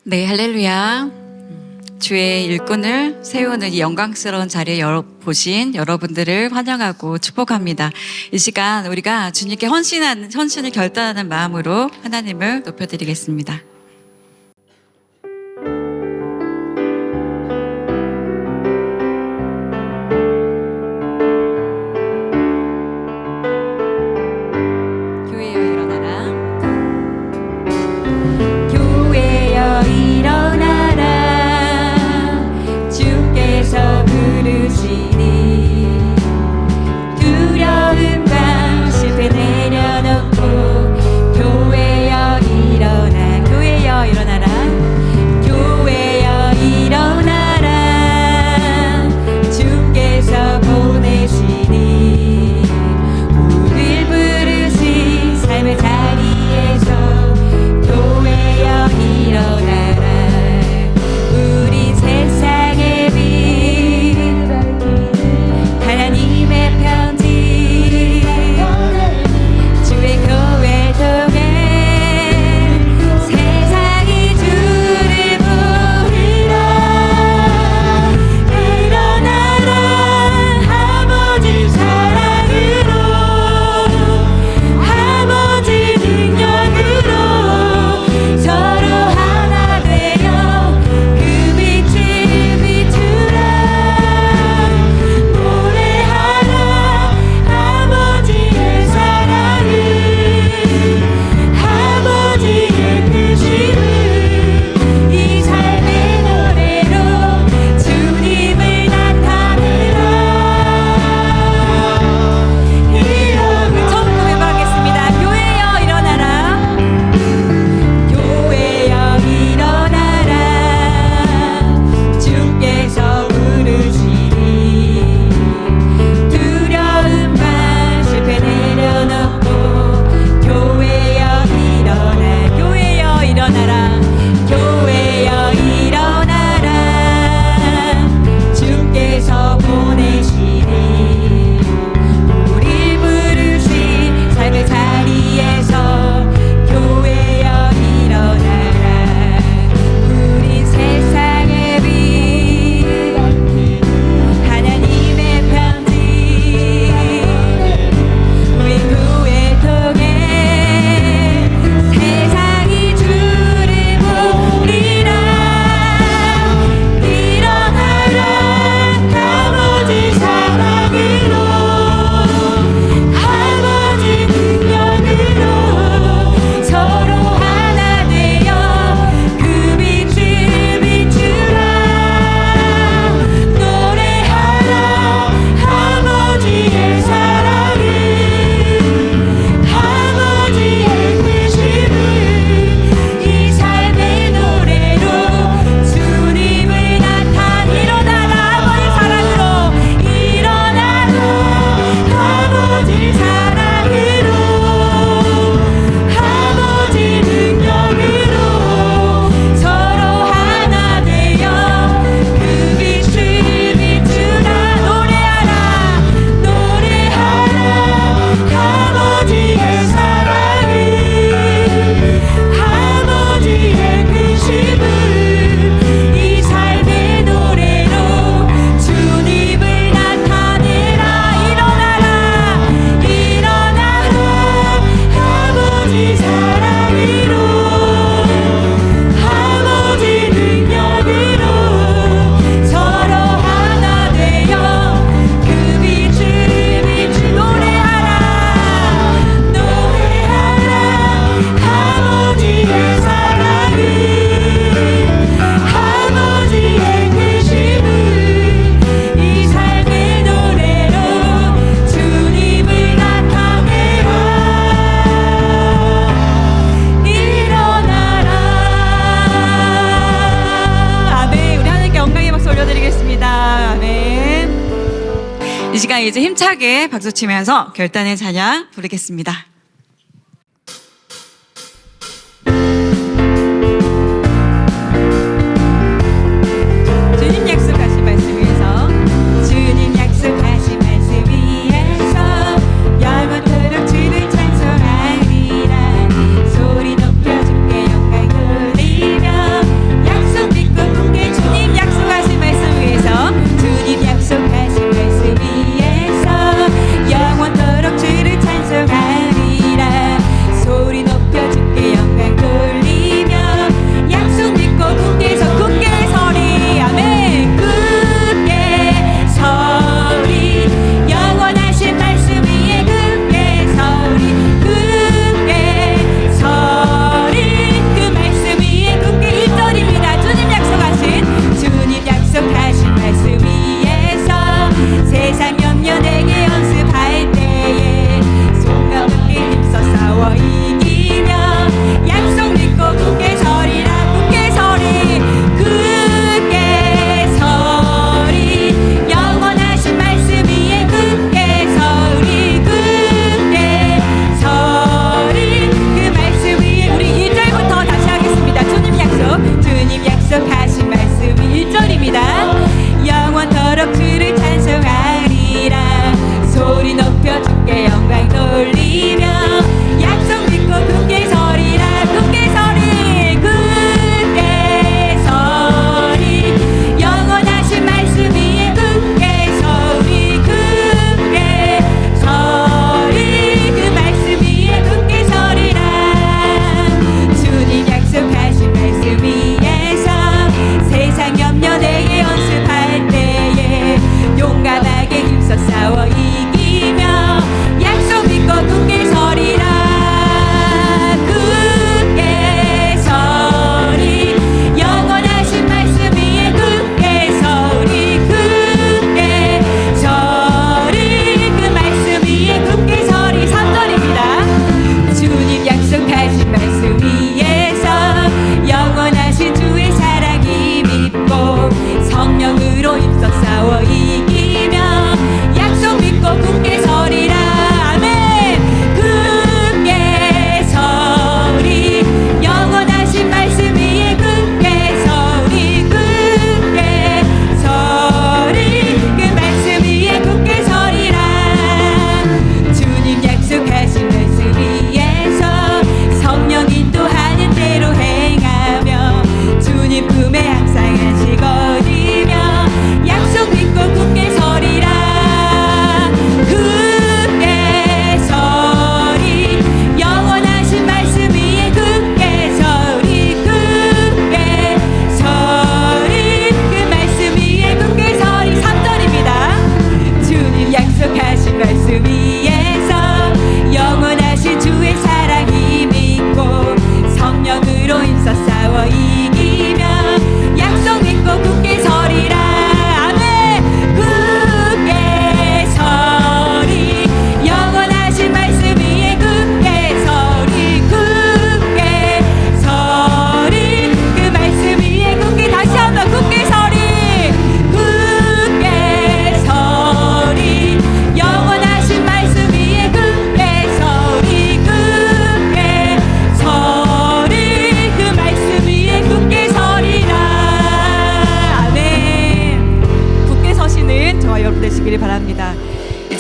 네, 할렐루야. 주의 일꾼을 세우는 이 영광스러운 자리에 보신 여러분들을 환영하고 축복합니다. 이 시간 우리가 주님께 헌신을 결단하는 마음으로 하나님을 높여드리겠습니다. 이 시간 이제 힘차게 박수 치면서 결단의 찬양 부르겠습니다. 주님 약속하신 말씀 위해서, 주님 약속하신 말씀 위해서 영원토록 주를 찬송하리라. 소리 높여 주께 영광 돌리며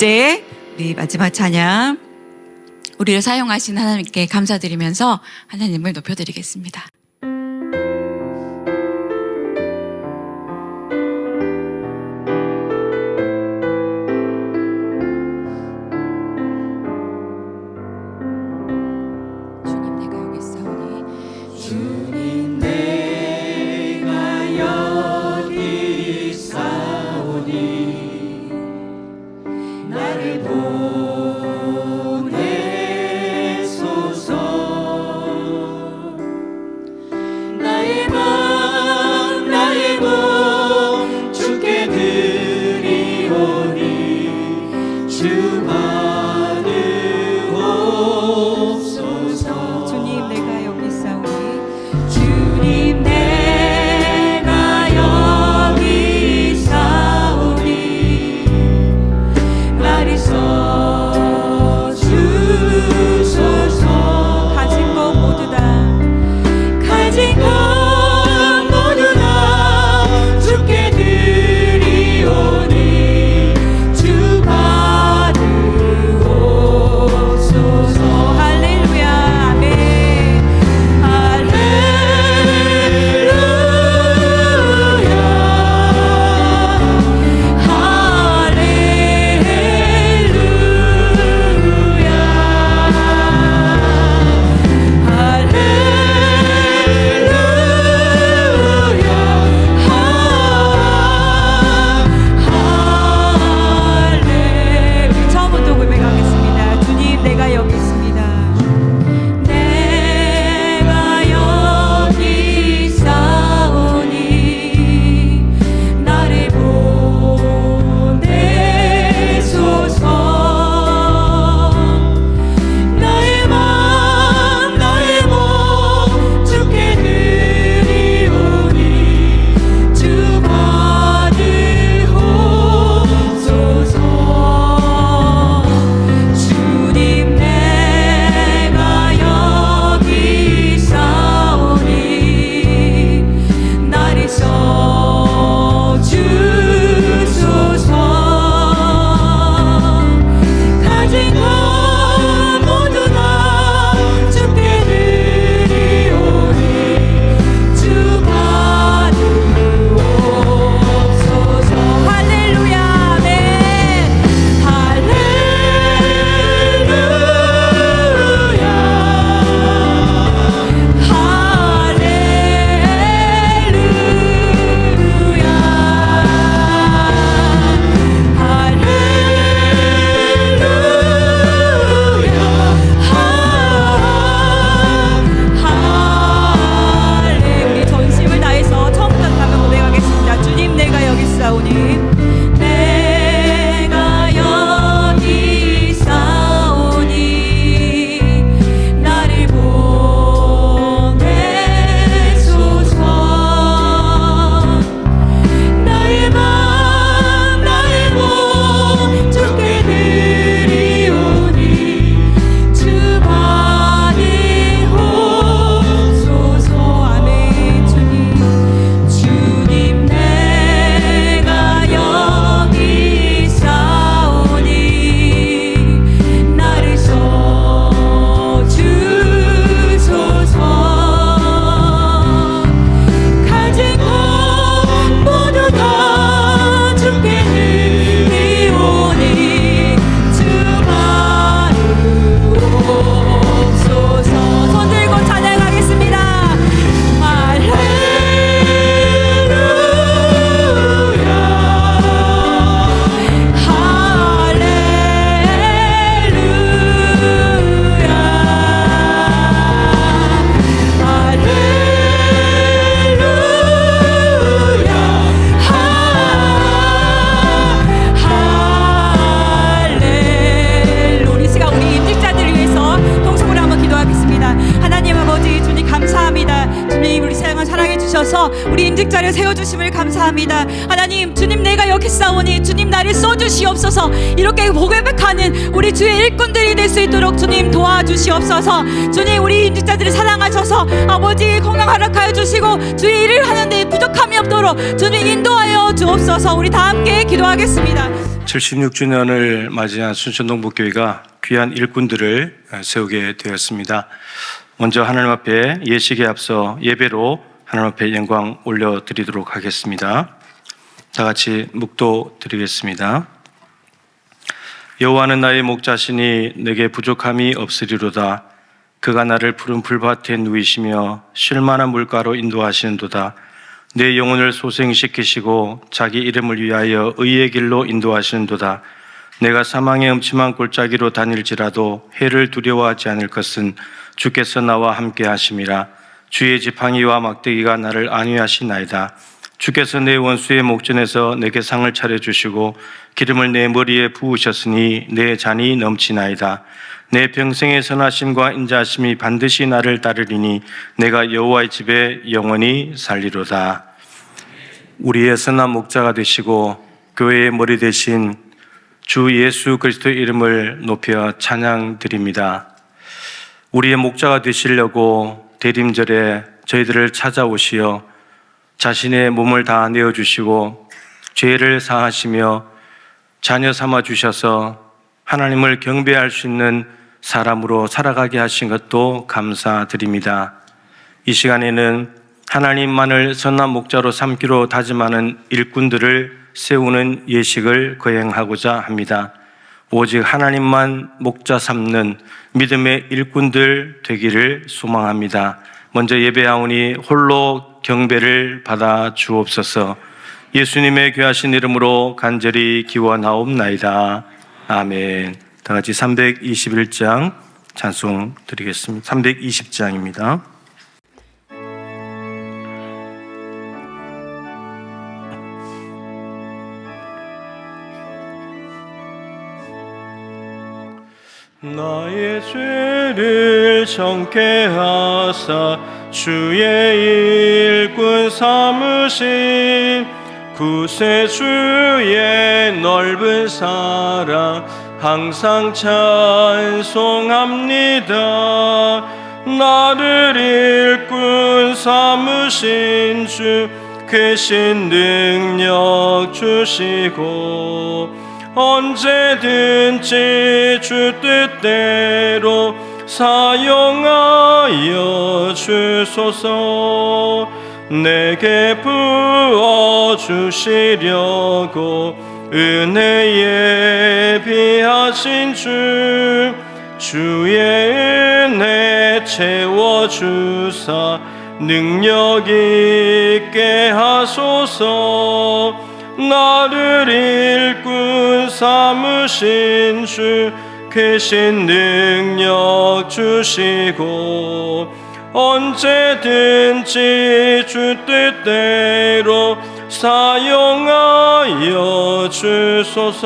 이제 우리 마지막 찬양 우리를 사용하신 하나님께 감사드리면서 하나님을 높여드리겠습니다. 주셔서 우리 임직자를 세워주심을 감사합니다. 하나님, 주님 내가 여기 싸우니 주님 나를 써주시옵소서. 이렇게 고백하는 우리 주의 일꾼들이 될 수 있도록 주님 도와주시옵소서. 주님, 우리 임직자들을 사랑하셔서 아버지 건강 허락하여 주시고 주의 일을 하는데 부족함이 없도록 주님 인도하여 주옵소서. 우리 다 함께 기도하겠습니다. 76주년을 맞이한 순천동북교회가 귀한 일꾼들을 세우게 되었습니다. 먼저 하나님 앞에 예식에 앞서 예배로 하나님 앞에 영광 올려드리도록 하겠습니다. 다 같이 묵도 드리겠습니다. 여호와는 나의 목자시니 내게 부족함이 없으리로다. 그가 나를 푸른 풀밭에 누이시며 쉴 만한 물가로 인도하시는도다. 내 영혼을 소생시키시고 자기 이름을 위하여 의의 길로 인도하시는도다. 내가 사망의 음침한 골짜기로 다닐지라도 해를 두려워하지 않을 것은 주께서 나와 함께 하심이라. 주의 지팡이와 막대기가 나를 안위하시나이다. 주께서 내 원수의 목전에서 내게 상을 차려주시고 기름을 내 머리에 부으셨으니 내 잔이 넘치나이다. 내 평생의 선하심과 인자하심이 반드시 나를 따르리니 내가 여호와의 집에 영원히 살리로다. 우리의 선한 목자가 되시고 교회의 머리 되신 주 예수 그리스도의 이름을 높여 찬양드립니다. 우리의 목자가 되시려고 대림절에 저희들을 찾아오시어 자신의 몸을 다 내어주시고 죄를 사하시며 자녀 삼아 주셔서 하나님을 경배할 수 있는 사람으로 살아가게 하신 것도 감사드립니다. 이 시간에는 하나님만을 선한 목자로 삼기로 다짐하는 일꾼들을 세우는 예식을 거행하고자 합니다. 오직 하나님만 목자 삼는 믿음의 일꾼들 되기를 소망합니다. 먼저 예배하오니 홀로 경배를 받아 주옵소서. 예수님의 귀하신 이름으로 간절히 기원하옵나이다. 아멘. 다 같이 321장 찬송 드리겠습니다. 320장입니다. 나의 죄를 정케 하사 주의 일꾼 삼으신 구세주의 넓은 사랑 항상 찬송합니다. 나를 일꾼 삼으신 주 크신 능력 주시고 언제든지 주 뜻대로 사용하여 주소서. 내게 부어주시려고 은혜에 비하신 주의 은혜 채워주사 능력 있게 하소서. 나를 일꾼 삼으신 주 크신 능력 주시고 언제든지 주 뜻대로 사용하여 주소서.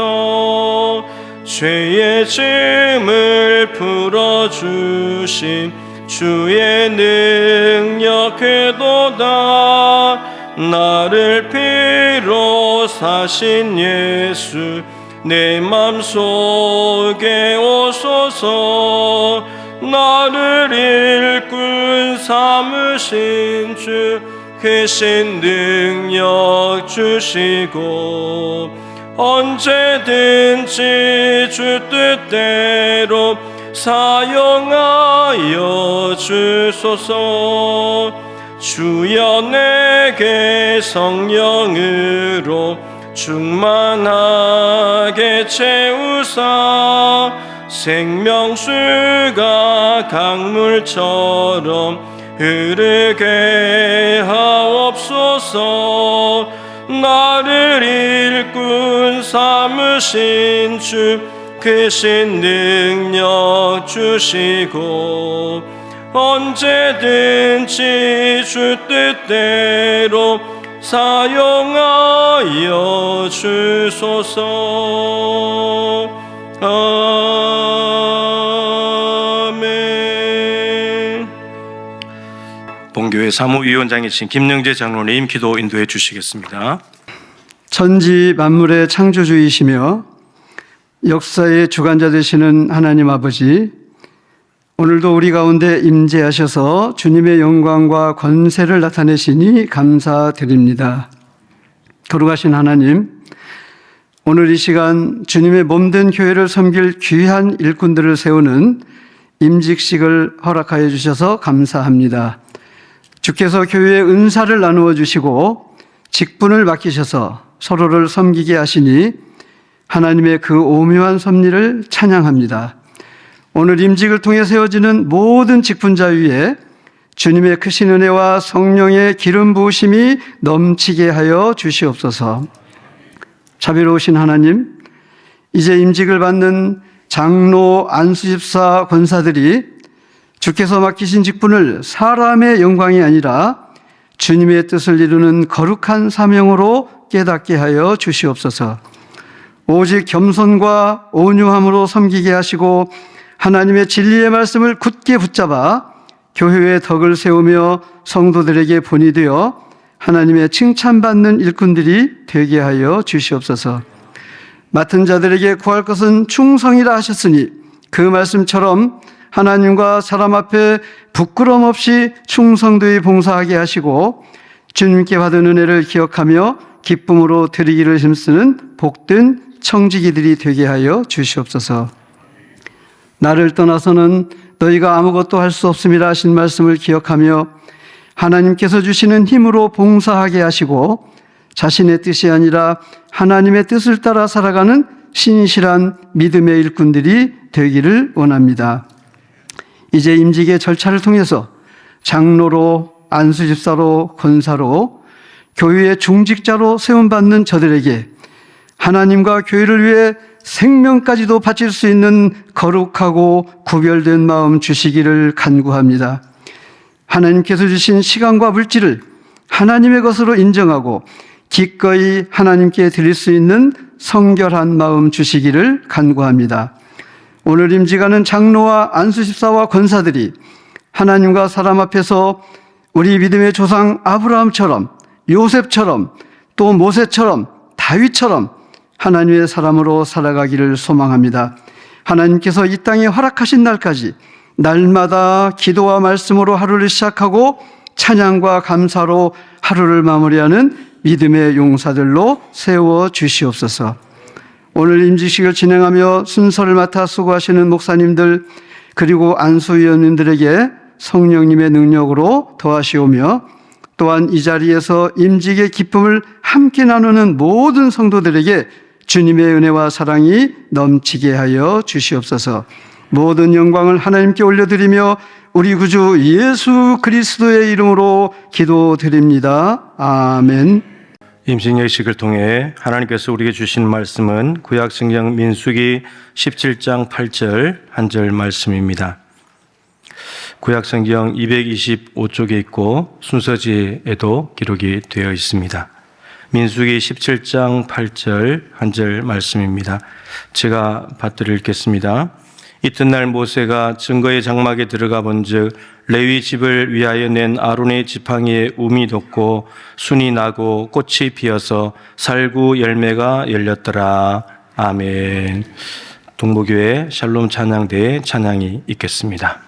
죄의 짐을 풀어주신 주의 능력 그도다. 나를 피로 사신 예수 내 맘속에 오소서. 나를 일꾼 삼으신 주 크신 능력 주시고 언제든지 주 뜻대로 사용하여 주소서. 주여 내게 성령으로 충만하게 채우사 생명수가 강물처럼 흐르게 하옵소서. 나를 일꾼 삼으신 주 크신 능력 주시고 언제든지 주 뜻대로 사용하여 주소서. 아멘. 본교회 사무위원장이신 김영재 장로님 기도 인도해 주시겠습니다. 천지 만물의 창조주이시며 역사의 주관자 되시는 하나님 아버지, 오늘도 우리 가운데 임재하셔서 주님의 영광과 권세를 나타내시니 감사드립니다. 거룩하신 하나님, 오늘 이 시간 주님의 몸된 교회를 섬길 귀한 일꾼들을 세우는 임직식을 허락하여 주셔서 감사합니다. 주께서 교회의 은사를 나누어 주시고 직분을 맡기셔서 서로를 섬기게 하시니 하나님의 그 오묘한 섭리를 찬양합니다. 오늘 임직을 통해 세워지는 모든 직분자 위에 주님의 크신 은혜와 성령의 기름 부으심이 넘치게 하여 주시옵소서. 자비로우신 하나님, 이제 임직을 받는 장로, 안수집사, 권사들이 주께서 맡기신 직분을 사람의 영광이 아니라 주님의 뜻을 이루는 거룩한 사명으로 깨닫게 하여 주시옵소서. 오직 겸손과 온유함으로 섬기게 하시고 하나님의 진리의 말씀을 굳게 붙잡아 교회의 덕을 세우며 성도들에게 본이 되어 하나님의 칭찬받는 일꾼들이 되게 하여 주시옵소서. 맡은 자들에게 구할 것은 충성이라 하셨으니 그 말씀처럼 하나님과 사람 앞에 부끄럼 없이 충성되이 봉사하게 하시고 주님께 받은 은혜를 기억하며 기쁨으로 드리기를 힘쓰는 복된 청지기들이 되게 하여 주시옵소서. 나를 떠나서는 너희가 아무것도 할 수 없음이라 하신 말씀을 기억하며 하나님께서 주시는 힘으로 봉사하게 하시고 자신의 뜻이 아니라 하나님의 뜻을 따라 살아가는 신실한 믿음의 일꾼들이 되기를 원합니다. 이제 임직의 절차를 통해서 장로로, 안수집사로, 권사로, 교회의 중직자로 세움받는 저들에게 하나님과 교회를 위해 생명까지도 바칠 수 있는 거룩하고 구별된 마음 주시기를 간구합니다. 하나님께서 주신 시간과 물질을 하나님의 것으로 인정하고 기꺼이 하나님께 드릴 수 있는 성결한 마음 주시기를 간구합니다. 오늘 임직하는 장로와 안수집사와 권사들이 하나님과 사람 앞에서 우리 믿음의 조상 아브라함처럼, 요셉처럼, 또 모세처럼, 다윗처럼 하나님의 사람으로 살아가기를 소망합니다. 하나님께서 이 땅에 허락하신 날까지 날마다 기도와 말씀으로 하루를 시작하고 찬양과 감사로 하루를 마무리하는 믿음의 용사들로 세워 주시옵소서. 오늘 임직식을 진행하며 순서를 맡아 수고하시는 목사님들 그리고 안수위원님들에게 성령님의 능력으로 도와시오며 또한 이 자리에서 임직의 기쁨을 함께 나누는 모든 성도들에게 주님의 은혜와 사랑이 넘치게 하여 주시옵소서. 모든 영광을 하나님께 올려드리며 우리 구주 예수 그리스도의 이름으로 기도드립니다. 아멘. 임직 예식을 통해 하나님께서 우리에게 주신 말씀은 구약성경 민수기 17장 8절 한 절 말씀입니다. 구약성경 225쪽에 있고 순서지에도 기록이 되어 있습니다. 민수기 17장 8절 한 절 말씀입니다. 제가 받들어 읽겠습니다. 이튿날 모세가 증거의 장막에 들어가 본즉 레위 집을 위하여 낸 아론의 지팡이에 움이 돋고 순이 나고 꽃이 피어서 살구 열매가 열렸더라. 아멘. 동모교회 샬롬 찬양대의 찬양이 있겠습니다.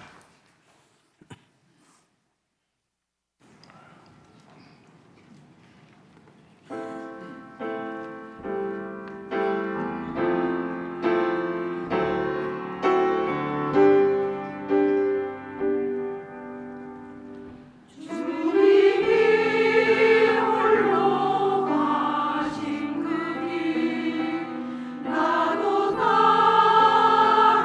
나도 따라가오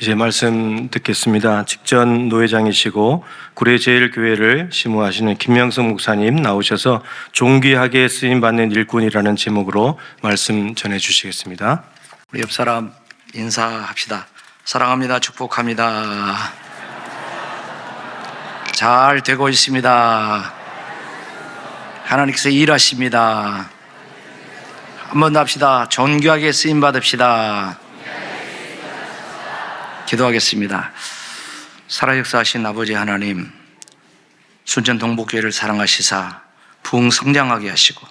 이제 말씀 듣겠습니다. 직전 노회장이시고 구례제일교회를 심우하시는 김명성 목사님 나오셔서 존귀하게 쓰임받는 일꾼이라는 제목으로 말씀 전해주시겠습니다. 우리 옆 사람 인사합시다. 사랑합니다. 축복합니다. 잘 되고 있습니다. 하나님께서 일하십니다. 한번 더 합시다. 존귀하게 쓰임 받읍시다. 기도하겠습니다. 살아 역사하신 아버지 하나님, 순천 동북교회를 사랑하시사 부흥 성장하게 하시고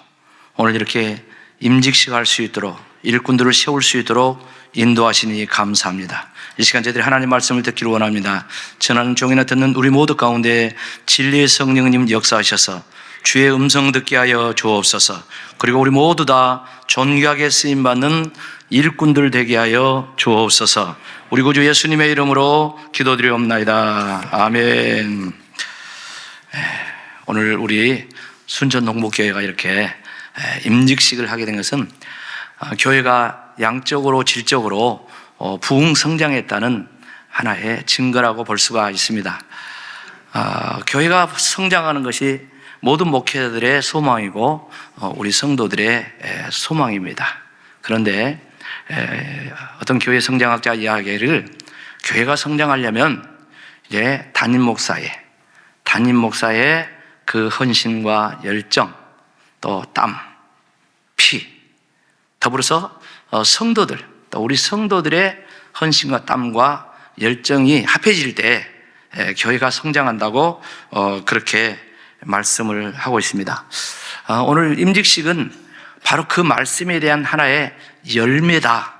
오늘 이렇게 임직식 할 수 있도록 일꾼들을 세울 수 있도록 인도하시니 감사합니다. 이 시간 저희들이 하나님 말씀을 듣기를 원합니다. 전하는 종이나 듣는 우리 모두 가운데 진리의 성령님 역사하셔서 주의 음성 듣게 하여 주옵소서. 그리고 우리 모두 다 존귀하게 쓰임받는 일꾼들 되게 하여 주옵소서. 우리 구주 예수님의 이름으로 기도드리옵나이다. 아멘. 오늘 우리 순천 동북교회가 이렇게 임직식을 하게 된 것은 교회가 양적으로 질적으로 부흥 성장했다는 하나의 증거라고 볼 수가 있습니다. 교회가 성장하는 것이 모든 목회자들의 소망이고 우리 성도들의 소망입니다. 그런데 어떤 교회 성장학자 이야기를 교회가 성장하려면 이제 담임 목사의 그 헌신과 열정, 또 땀, 피, 더불어서 성도들, 또 우리 성도들의 헌신과 땀과 열정이 합해질 때 교회가 성장한다고 그렇게 말씀을 하고 있습니다. 오늘 임직식은 바로 그 말씀에 대한 하나의 열매다,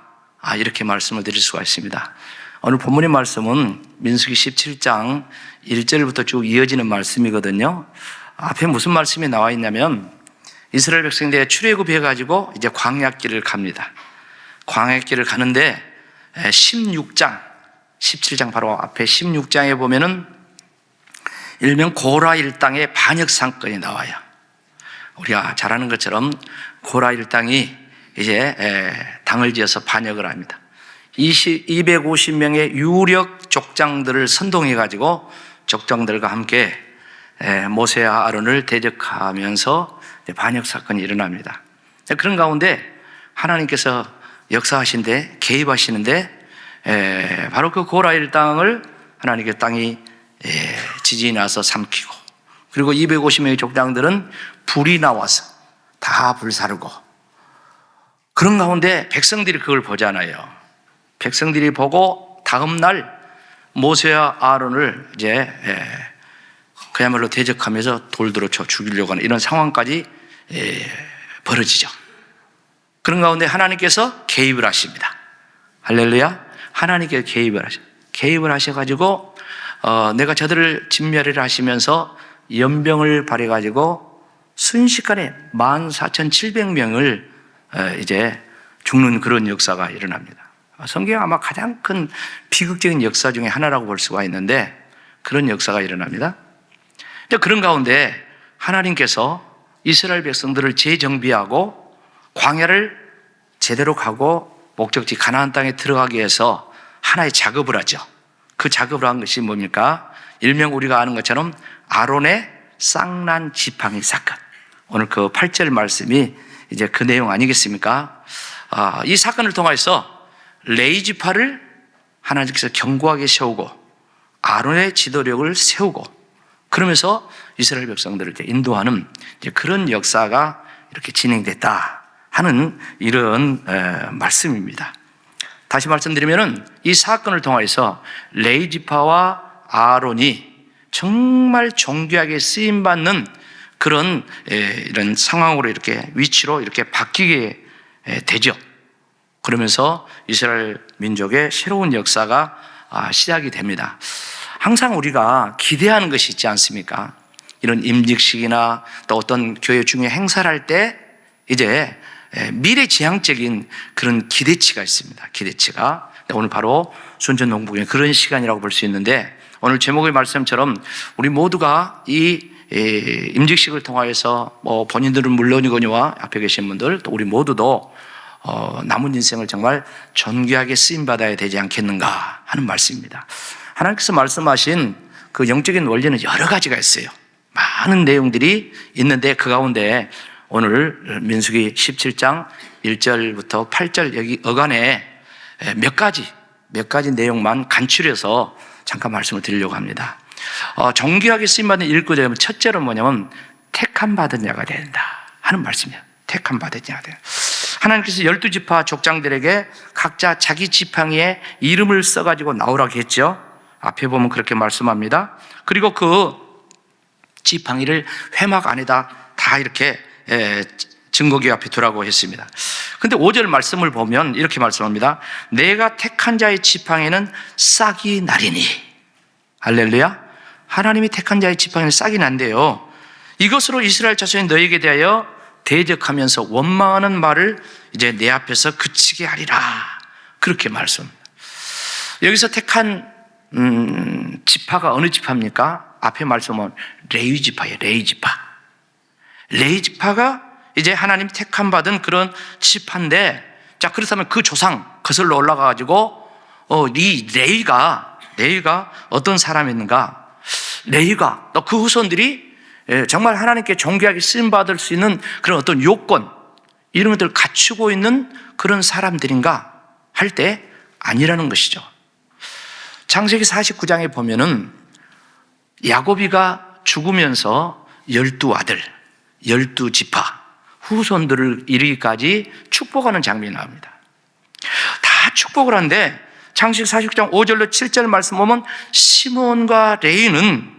이렇게 말씀을 드릴 수가 있습니다. 오늘 본문의 말씀은 민수기 17장 1절부터 쭉 이어지는 말씀이거든요. 앞에 무슨 말씀이 나와 있냐면 이스라엘 백성들이 출애굽해가지고 이제 광야길을 갑니다. 광야길을 가는데 16장 17장 바로 앞에 16장에 보면은 일명 고라 일당의 반역 사건이 나와요. 우리가 잘 아는 것처럼 고라 일당이 이제 당을 지어서 반역을 합니다. 250명의 유력 족장들을 선동해가지고 족장들과 함께 모세와 아론을 대적하면서 반역 사건이 일어납니다. 그런 가운데 하나님께서 역사하신데 개입하시는데 바로 그 고라 일당을 하나님께 땅이 지진이 나서 삼키고, 그리고 250명의 족장들은 불이 나와서 다 불사르고, 그런 가운데 백성들이 그걸 보잖아요. 백성들이 보고 다음날 모세와 아론을 이제 그야말로 대적하면서 돌들어 쳐 죽이려고 하는 이런 상황까지 벌어지죠. 그런 가운데 하나님께서 개입을 하십니다. 할렐루야. 하나님께서 개입을 하셔가지고 내가 저들을 진멸을 하시면서 연병을 발해가지고 순식간에 14,700명을 이제 죽는 그런 역사가 일어납니다. 성경 아마 가장 큰 비극적인 역사 중에 하나라고 볼 수가 있는데 그런 역사가 일어납니다. 그런 가운데 하나님께서 이스라엘 백성들을 재정비하고 광야를 제대로 가고 목적지 가나안 땅에 들어가기 위해서 하나의 작업을 하죠. 그 작업을 한 것이 뭡니까? 일명 우리가 아는 것처럼 아론의 쌍난 지팡이 사건. 오늘 그 8절 말씀이 이제 그 내용 아니겠습니까? 이 사건을 통해서 레위 지파를 하나님께서 견고하게 세우고 아론의 지도력을 세우고, 그러면서 이스라엘 백성들을 인도하는 그런 역사가 이렇게 진행됐다 하는 이런 말씀입니다. 다시 말씀드리면은 이 사건을 통해서 레위 지파와 아론이 정말 존귀하게 쓰임 받는 그런 이런 상황으로 이렇게 위치로 이렇게 바뀌게 되죠. 그러면서 이스라엘 민족의 새로운 역사가 시작이 됩니다. 항상 우리가 기대하는 것이 있지 않습니까? 이런 임직식이나 또 어떤 교회 중에 행사를 할 때 이제 미래지향적인 그런 기대치가 있습니다. 기대치가. 오늘 바로 순천 동북교회 그런 시간이라고 볼 수 있는데, 오늘 제목의 말씀처럼 우리 모두가 이 임직식을 통하여서 본인들은 물론이거니와 앞에 계신 분들 또 우리 모두도 남은 인생을 정말 존귀하게 쓰임받아야 되지 않겠는가 하는 말씀입니다. 하나님께서 말씀하신 그 영적인 원리는 여러 가지가 있어요. 많은 내용들이 있는데 그 가운데 오늘 민수기 17장 1절부터 8절 여기 어간에 몇 가지 내용만 간추려서 잠깐 말씀을 드리려고 합니다. 존귀하게 쓰임받는 일꾼이라면 첫째로 뭐냐면 택함 받은 자가 된다 하는 말씀이에요. 택함 받은 자가 된다. 하나님께서 12지파 족장들에게 각자 자기 지팡이에 이름을 써가지고 나오라고 했죠. 앞에 보면 그렇게 말씀합니다. 그리고 그 지팡이를 회막 안에다 다 이렇게 증거기 앞에 두라고 했습니다. 근데 5절 말씀을 보면 이렇게 말씀합니다. 내가 택한 자의 지팡이는 싹이 나리니. 할렐루야. 하나님이 택한 자의 지팡이는 싹이 난대요. 이것으로 이스라엘 자손이 너에게 대하여 대적하면서 원망하는 말을 이제 내 앞에서 그치게 하리라. 그렇게 말씀합니다. 여기서 택한 지파가 어느 지파입니까? 앞에 말씀은 레위 지파예요. 레위 지파. 레위 지파가 이제 하나님 택함 받은 그런 지파인데, 자 그렇다면 그 조상 거슬러 올라가 가지고 이 레위가 어떤 사람이었는가? 레위가 또 그 후손들이 정말 하나님께 존귀하게 쓰임 받을 수 있는 그런 어떤 요건 이런 것들을 갖추고 있는 그런 사람들인가 할 때 아니라는 것이죠. 창세기 49장에 보면은 야곱이가 죽으면서 12아들, 12지파 후손들을 이르기까지 축복하는 장면이 나옵니다. 다 축복을 하는데 창세기 49장 5절로 7절 말씀 보면 시몬과 레위는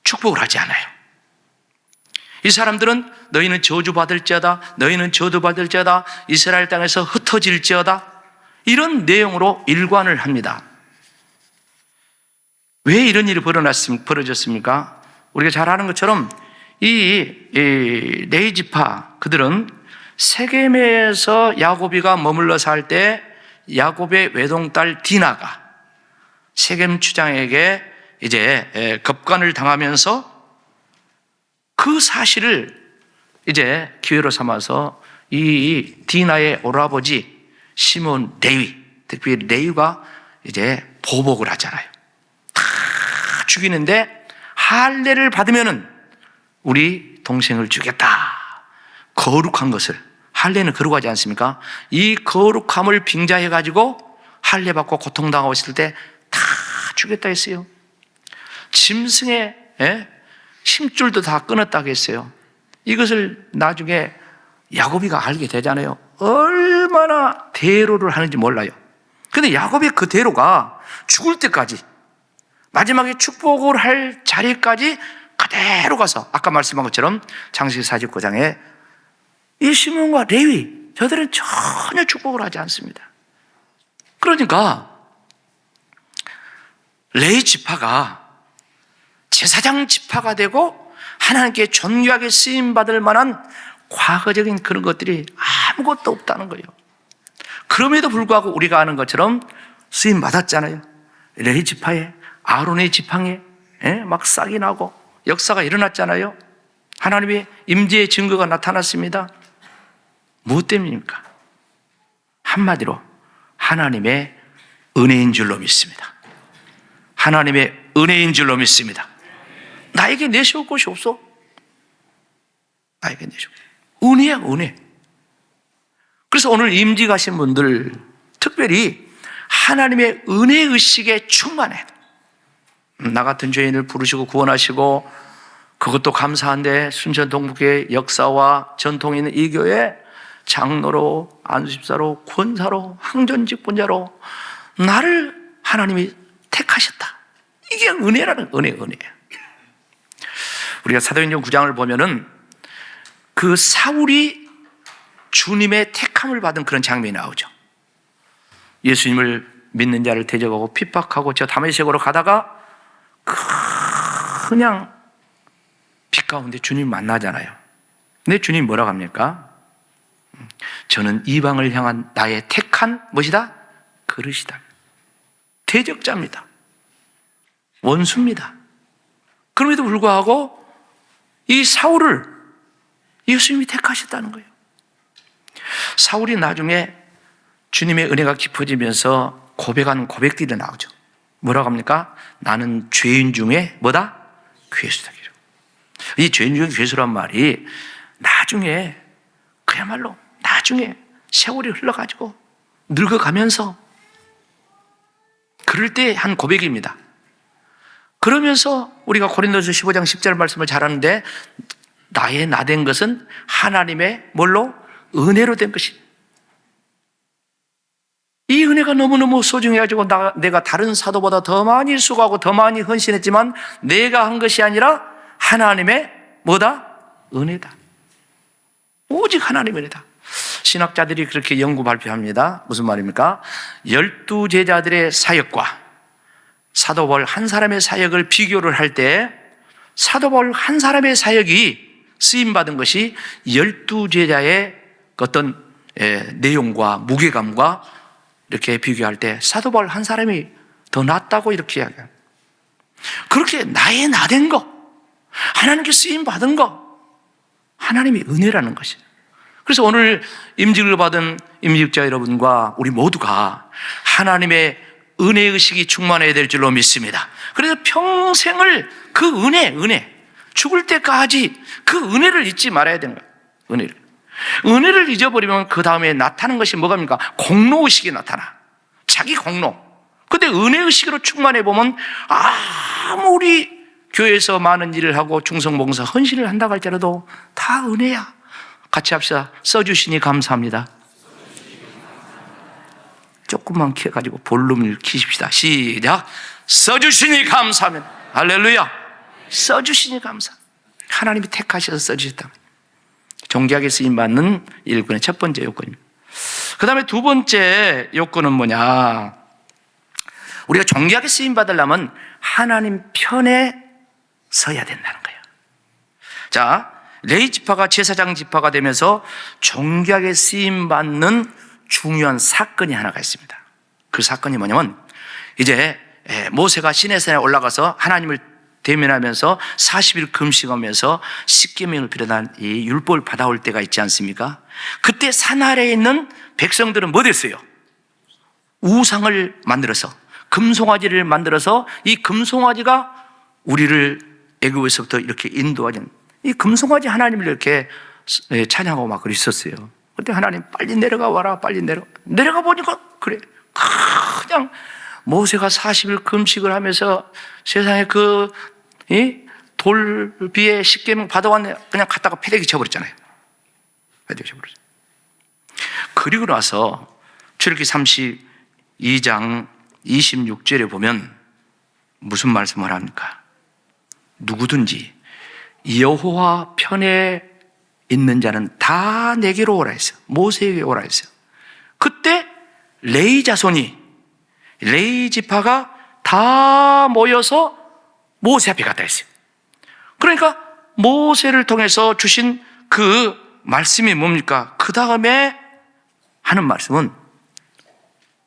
축복을 하지 않아요. 이 사람들은 너희는 저주받을지어다, 너희는 저주받을지어다, 이스라엘 땅에서 흩어질지어다, 이런 내용으로 일관을 합니다. 왜 이런 일이 벌어졌습니까? 우리가 잘 아는 것처럼 이 레위 지파 그들은 세겜에서 야곱이가 머물러 살 때 야곱의 외동딸 디나가 세겜 추장에게 이제 겁간을 당하면서 그 사실을 이제 기회로 삼아서 이 디나의 오라버지 시몬 레위, 특히 레위가 이제 보복을 하잖아요. 다 죽이는데 할례를 받으면은 우리 동생을 주겠다. 거룩한 것을, 할례는 거룩하지 않습니까? 이 거룩함을 빙자해 가지고 할례 받고 고통당하고 있을 때 다 주겠다 했어요. 짐승의 힘줄도 다 끊었다고 했어요. 이것을 나중에 야곱이가 알게 되잖아요. 얼마나 대로를 하는지 몰라요. 근데 야곱의 그 대로가 죽을 때까지 마지막에 축복을 할 자리까지 그대로 가서 아까 말씀한 것처럼 창세기 49장에 이 시몬과 레위 저들은 전혀 축복을 하지 않습니다. 그러니까 레위 지파가 제사장 지파가 되고 하나님께 존귀하게 쓰임받을 만한 과거적인 그런 것들이 아무것도 없다는 거예요. 그럼에도 불구하고 우리가 아는 것처럼 쓰임받았잖아요. 레위 지파에, 아론의 지팡이에 막 싹이 나고 역사가 일어났잖아요. 하나님의 임재의 증거가 나타났습니다. 무엇 때문입니까? 한마디로 하나님의 은혜인 줄로 믿습니다. 하나님의 은혜인 줄로 믿습니다. 나에게 내세울 것이 없어. 나에게 내세울 은혜야, 은혜. 그래서 오늘 임직 하신 분들 특별히 하나님의 은혜의식에 충만해. 나 같은 죄인을 부르시고 구원하시고 그것도 감사한데 순천 동북의 역사와 전통이 있는 이 교회 장로로, 안수집사로, 권사로, 항전직분자로 나를 하나님이 택하셨다. 이게 은혜라는 은혜예요. 우리가 사도행전 9장을 보면은 그 사울이 주님의 택함을 받은 그런 장면이 나오죠. 예수님을 믿는 자를 대적하고 핍박하고 저 다메섹으로 가다가 그냥 빛 가운데 주님 만나잖아요. 근데 주님 뭐라고 합니까? 저는 이방을 향한 나의 택한 무엇이다? 그릇이다. 대적자입니다. 원수입니다. 그럼에도 불구하고 이 사울을 예수님이 택하셨다는 거예요. 사울이 나중에 주님의 은혜가 깊어지면서 고백하는 고백들이 나오죠. 뭐라고 합니까? 나는 죄인 중에 뭐다? 괴수다. 이 죄인 중에 괴수란 말이 나중에 그야말로 나중에 세월이 흘러가지고 늙어가면서 그럴 때 한 고백입니다. 그러면서 우리가 고린도서 15장 10절 말씀을 잘 아는데 나의 나된 것은 하나님의 뭘로? 은혜로 된 것이. 이 은혜가 너무너무 소중해가지고 내가 다른 사도보다 더 많이 수고하고 더 많이 헌신했지만 내가 한 것이 아니라 하나님의 뭐다? 은혜다. 오직 하나님의 은혜다. 신학자들이 그렇게 연구 발표합니다. 무슨 말입니까? 12제자들의 사역과 사도 바울 한 사람의 사역을 비교를 할 때 사도 바울 한 사람의 사역이 쓰임받은 것이 12제자의 어떤 내용과 무게감과 이렇게 비교할 때 사도 바울 한 사람이 더 낫다고 이렇게 이야기합니다. 그렇게 나의 나된 거, 하나님께 쓰임받은 거, 하나님의 은혜라는 것이에요. 그래서 오늘 임직을 받은 임직자 여러분과 우리 모두가 하나님의 은혜의식이 충만해야 될 줄로 믿습니다. 그래서 평생을 그 은혜, 죽을 때까지 그 은혜를 잊지 말아야 되는 거예요. 은혜를 잊어버리면 그 다음에 나타나는 것이 뭐갑니까? 공로의식이 나타나. 자기 공로. 근데 은혜의식으로 충만해보면 아무리 교회에서 많은 일을 하고 충성봉사 헌신을 한다고 할지라도 다 은혜야. 같이 합시다. 써주시니 감사합니다. 조금만 키워가지고 볼륨을 키십시다. 시작. 써주시니 감사합니다. 할렐루야. 써주시니 감사. 하나님이 택하셔서 써주셨다. 정결하게 쓰임받는 일꾼의 첫 번째 요건입니다. 그 다음에 두 번째 요건은 뭐냐? 우리가 정결하게 쓰임받으려면 하나님 편에 서야 된다는 거예요. 자, 레위 지파가 제사장 지파가 되면서 정결하게 쓰임받는 중요한 사건이 하나가 있습니다. 그 사건이 뭐냐면 이제 모세가 시내산에 올라가서 하나님을 대면하면서 40일 금식하면서 십계명을 비롯한 이 율법을 받아올 때가 있지 않습니까? 그때 산 아래에 있는 백성들은 뭐 됐어요? 우상을 만들어서 금송아지를 만들어서 이 금송아지가 우리를 애굽에서부터 이렇게 인도하는 이 금송아지 하나님을 이렇게 찬양하고 막 그랬었어요. 그때 하나님 빨리 내려가 와라, 빨리 내려가 보니까 그래 그냥 모세가 40일 금식을 하면서 세상에 돌비에 십계명 받아왔네 그냥 갖다가 패대기 쳐버렸잖아요. 패대기 쳐버렸어요. 그리고 나서 출애굽기 32장 26절에 보면 무슨 말씀을 합니까? 누구든지 여호와 편에 있는 자는 다 내게로 오라 했어요. 모세에게 오라 했어요. 그때 레위 자손이 레위 지파가 다 모여서 모세 앞에 갔다 했어요. 그러니까 모세를 통해서 주신 그 말씀이 뭡니까? 그 다음에 하는 말씀은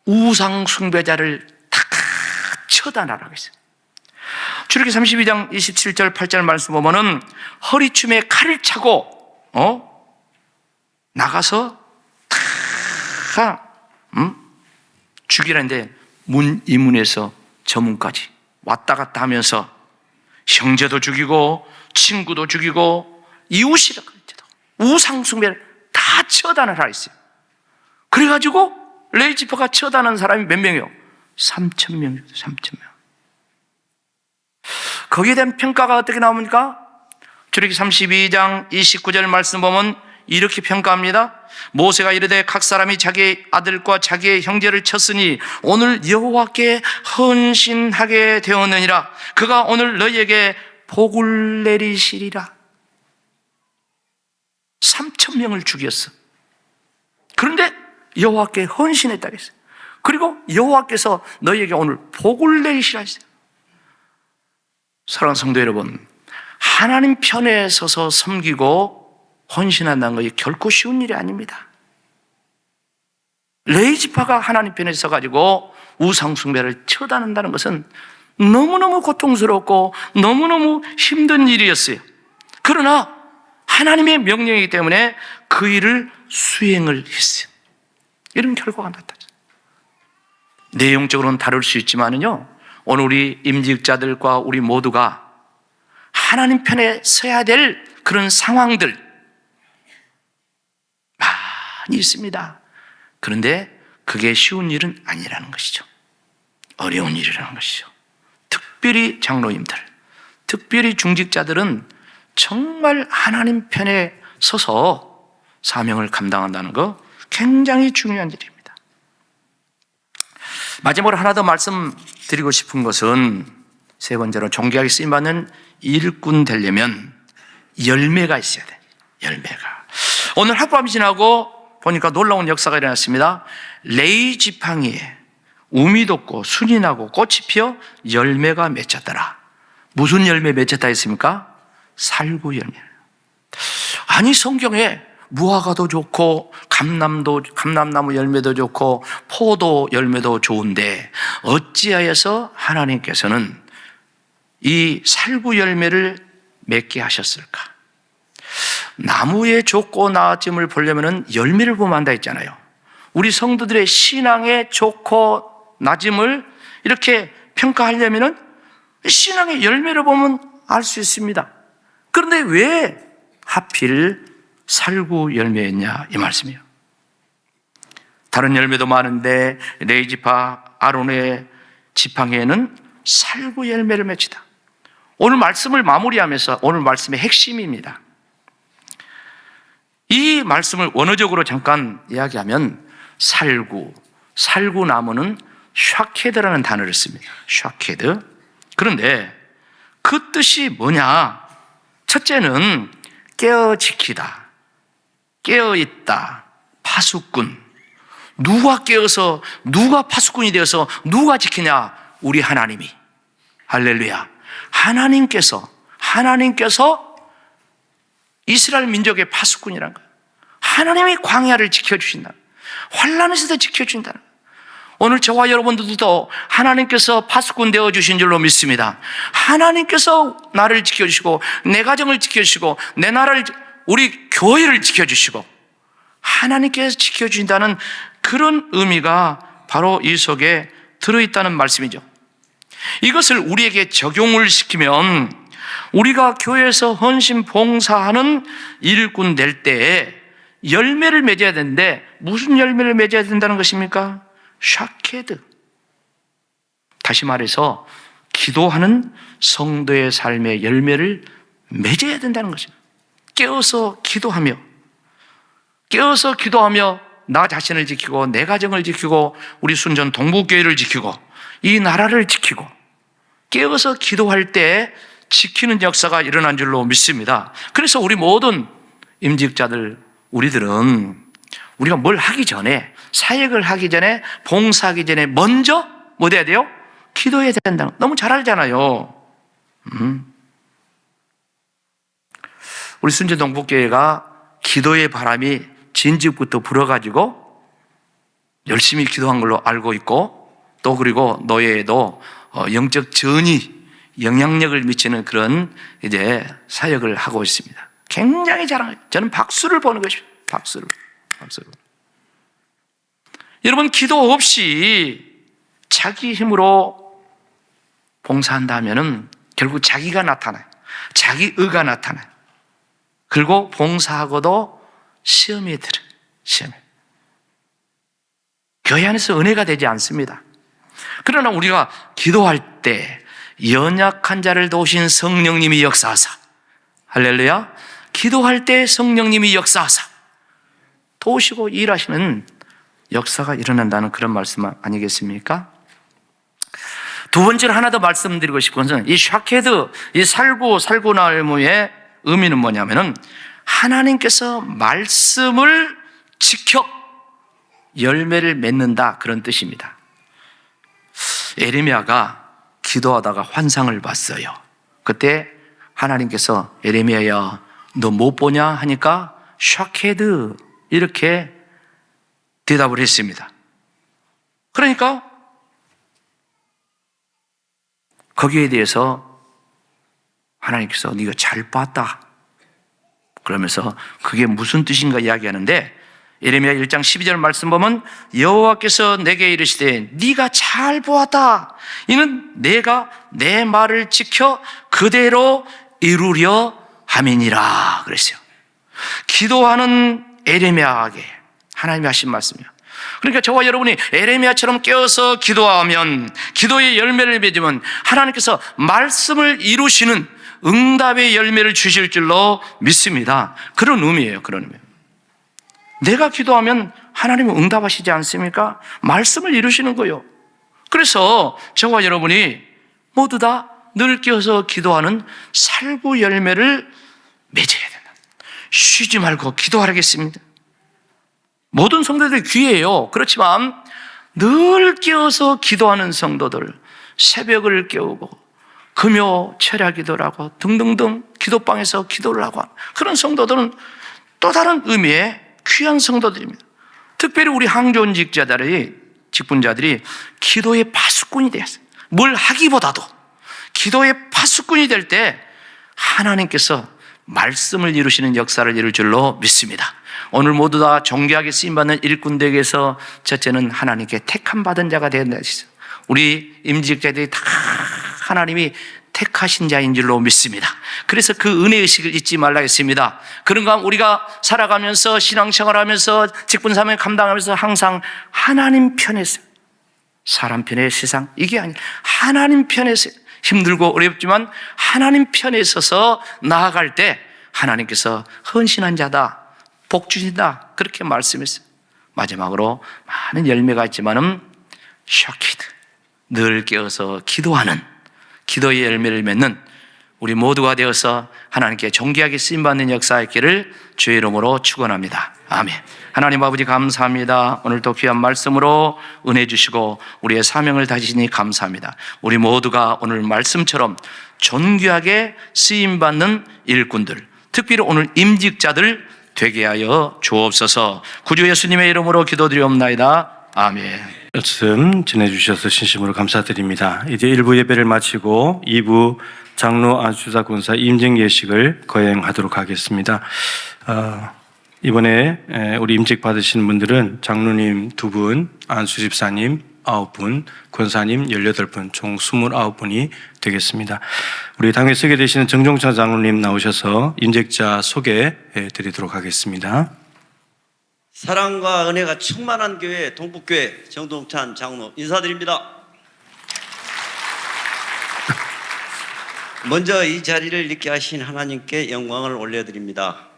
우상 숭배자를 다 처단하라고 했어요. 출애굽기 32장 27절 8절 말씀 보면은 허리춤에 칼을 차고 나가서 다 죽이라는데 이문에서 저문까지 왔다 갔다 하면서 형제도 죽이고 친구도 죽이고 이웃이라 그랬죠. 우상 숭배를 다 처단을 하라 했어요. 그래가지고 레위 지파가 처단한 사람이 몇 명이요? 3,000명이요. 3,000명. 거기에 대한 평가가 어떻게 나옵니까? 출애굽기 32장 29절 말씀 보면 이렇게 평가합니다. 모세가 이르되 각 사람이 자기의 아들과 자기의 형제를 쳤으니 오늘 여호와께 헌신하게 되었느니라. 그가 오늘 너희에게 복을 내리시리라. 3,000명을 죽였어. 그런데 여호와께 헌신했다 그랬어요. 그리고 여호와께서 너희에게 오늘 복을 내리시라 했어요. 사랑하는 성도 여러분, 하나님 편에 서서 섬기고 헌신한다는 것이 결코 쉬운 일이 아닙니다. 레위 지파가 하나님 편에 서가지고 우상 숭배를 처단한다는 것은 너무너무 고통스럽고 너무너무 힘든 일이었어요. 그러나 하나님의 명령이기 때문에 그 일을 수행을 했어요. 이런 결과가 나타났어요. 내용적으로는 다를 수 있지만요, 오늘 우리 임직자들과 우리 모두가 하나님 편에 서야 될 그런 상황들 많이 있습니다. 그런데 그게 쉬운 일은 아니라는 것이죠. 어려운 일이라는 것이죠. 특별히 장로님들, 특별히 중직자들은 정말 하나님 편에 서서 사명을 감당한다는 거 굉장히 중요한 일입니다. 마지막으로 하나 더 말씀드리고 싶은 것은, 세 번째로 존귀하게 쓰임받는 일꾼 되려면 열매가 있어야 돼. 열매가. 오늘 하룻밤이 지나고 보니까 놀라운 역사가 일어났습니다. 레이 지팡이에 우미 돋고 순이 나고 꽃이 피어 열매가 맺혔더라. 무슨 열매 맺혔다 했습니까? 살구 열매. 아니, 성경에 무화과도 좋고 감람나무 열매도 좋고 포도 열매도 좋은데 어찌하여서 하나님께서는 이 살구 열매를 맺게 하셨을까? 나무의 좋고 나아짐을 보려면 열매를 보면 한다 했잖아요. 우리 성도들의 신앙의 좋고 낮음을 이렇게 평가하려면 신앙의 열매를 보면 알 수 있습니다. 그런데 왜 하필 살구 열매였냐, 이 말씀이에요. 다른 열매도 많은데 레이지파 아론의 지팡이에는 살구 열매를 맺히다. 오늘 말씀을 마무리하면서 오늘 말씀의 핵심입니다. 이 말씀을 원어적으로 잠깐 이야기하면 살구 나무는 샤케드라는 단어를 씁니다. 샤케드. 그런데 그 뜻이 뭐냐? 첫째는 깨어지키다, 깨어있다, 파수꾼. 누가 깨어서 누가 파수꾼이 되어서 누가 지키냐? 우리 하나님이. 할렐루야. 하나님께서 이스라엘 민족의 파수꾼이란 거예요. 하나님이 광야를 지켜주신다. 환난에서도 지켜준다. 오늘 저와 여러분들도 하나님께서 파수꾼 되어주신 줄로 믿습니다. 하나님께서 나를 지켜주시고 내 가정을 지켜주시고 내 나라를, 우리 교회를 지켜주시고 하나님께서 지켜주신다는 그런 의미가 바로 이 속에 들어있다는 말씀이죠. 이것을 우리에게 적용을 시키면 우리가 교회에서 헌신 봉사하는 일꾼 될 때에 열매를 맺어야 되는데 무슨 열매를 맺어야 된다는 것입니까? 샤케드. 다시 말해서 기도하는 성도의 삶의 열매를 맺어야 된다는 것입니다. 깨어서 기도하며 나 자신을 지키고 내 가정을 지키고 우리 순전 동북교회를 지키고 이 나라를 지키고 깨어서 기도할 때 지키는 역사가 일어난 줄로 믿습니다. 그래서 우리 모든 임직자들, 우리들은 우리가 뭘 하기 전에, 사역을 하기 전에, 봉사하기 전에 먼저 뭐 해야 돼요? 기도해야 된다는 거 너무 잘 알잖아요. 우리 순전 동북교회가 기도의 바람이 진즉부터 불어가지고 열심히 기도한 걸로 알고 있고, 또 그리고 노예에도 영적 전이 영향력을 미치는 그런 이제 사역을 하고 있습니다. 굉장히 잘한, 저는 박수를 보는 것입니다. 박수를. 여러분, 기도 없이 자기 힘으로 봉사한다면은 결국 자기가 나타나요. 자기 의가 나타나요. 그리고 봉사하고도 시험에 들어요. 시험에. 교회 안에서 은혜가 되지 않습니다. 그러나 우리가 기도할 때 연약한 자를 도우신 성령님이 역사하사, 할렐루야, 기도할 때 성령님이 역사하사 도우시고 일하시는 역사가 일어난다는 그런 말씀 아니겠습니까? 두 번째로 하나 더 말씀드리고 싶은 것은 이 샤케드, 이 살구나무의 의미는 뭐냐면은 하나님께서 말씀을 지켜 열매를 맺는다, 그런 뜻입니다. 에레미야가 기도하다가 환상을 봤어요. 그때 하나님께서 에레미야야, 너 못 보냐 하니까 샤케드 이렇게 대답을 했습니다. 그러니까 거기에 대해서 하나님께서 네가 잘 봤다 그러면서 그게 무슨 뜻인가 이야기하는데 예레미야 1장 12절 말씀 보면 여호와께서 내게 이르시되 네가 잘 보았다. 이는 내가 내 말을 지켜 그대로 이루려 함이니라 그랬어요. 기도하는 에레미야에게 하나님이 하신 말씀이에요. 그러니까 저와 여러분이 에레미야처럼 깨어서 기도하면, 기도의 열매를 맺으면 하나님께서 말씀을 이루시는 응답의 열매를 주실 줄로 믿습니다. 그런 의미예요. 그런 의미. 내가 기도하면 하나님은 응답하시지 않습니까? 말씀을 이루시는 거예요. 그래서 저와 여러분이 모두 다 늘 깨어서 기도하는 살구 열매를 맺어야 된다. 쉬지 말고 기도하겠습니다. 모든 성도들이 귀해요. 그렇지만 늘 깨어서 기도하는 성도들, 새벽을 깨우고 금요 철야 기도를 하고 등등등 기도방에서 기도를 하고 하는 그런 성도들은 또 다른 의미의 귀한 성도들입니다. 특별히 우리 항존직자들이, 직분자들이 기도의 파수꾼이 되었어요. 뭘 하기보다도 기도의 파수꾼이 될 때 하나님께서 말씀을 이루시는 역사를 이룰 줄로 믿습니다. 오늘 모두 다 존귀하게 쓰임받는 일꾼들에게서 첫째는 하나님께 택함받은 자가 되었다 했어요. 우리 임직자들이 다 하나님이 택하신 자인 줄로 믿습니다. 그래서 그 은혜의식을 잊지 말라 했습니다. 그런가 우리가 살아가면서 신앙생활하면서 직분사명 감당하면서 항상 하나님 편에서, 사람 편에 세상 이게 아니라 하나님 편에서, 힘들고 어렵지만 하나님 편에 서서 나아갈 때 하나님께서 헌신한 자다, 복 주신다 그렇게 말씀했어요. 마지막으로 많은 열매가 있지만은 샤키드, 늘 깨어서 기도하는 기도의 열매를 맺는 우리 모두가 되어서 하나님께 존귀하게 쓰임받는 역사있기를 주의 이름으로 축원합니다. 아멘. 하나님 아버지 감사합니다. 오늘도 귀한 말씀으로 은혜 주시고 우리의 사명을 다지시니 감사합니다. 우리 모두가 오늘 말씀처럼 존귀하게 쓰임받는 일꾼들, 특별히 오늘 임직자들 되게 하여 주옵소서. 구주 예수님의 이름으로 기도드리옵나이다. 아멘. 말씀 전해주셔서 진심으로 감사드립니다. 이제 1부 예배를 마치고 2부 장로 안수사 군사 임직 예식을 거행하도록 하겠습니다. 이번에 우리 임직 받으신 분들은 장로님 2분, 안수 집사님 9분, 권사님 18분, 총 29분이 되겠습니다. 우리 당회 서게 되시는 정종차 장로님 나오셔서 임직자 소개해 드리도록 하겠습니다. 사랑과 은혜가 충만한 교회 동북교회 정동찬 장로 인사드립니다. 먼저 이 자리를 있게 하신 하나님께 영광을 올려드립니다.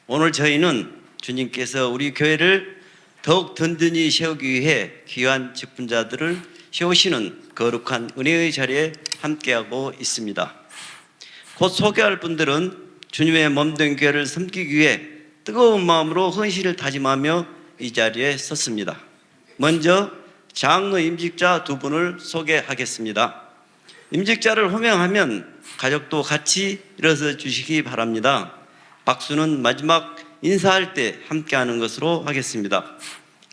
오늘 저희는 주님께서 우리 교회를 더욱 든든히 세우기 위해 귀한 직분자들을 세우시는 거룩한 은혜의 자리에 함께하고 있습니다. 곧 소개할 분들은 주님의 몸된 교회를 섬기기 위해 뜨거운 마음으로 헌신을 다짐하며 이 자리에 섰습니다. 먼저 장로 임직자 2분을 소개하겠습니다. 임직자를 호명하면 가족도 같이 일어서 주시기 바랍니다. 박수는 마지막 인사할 때 함께하는 것으로 하겠습니다.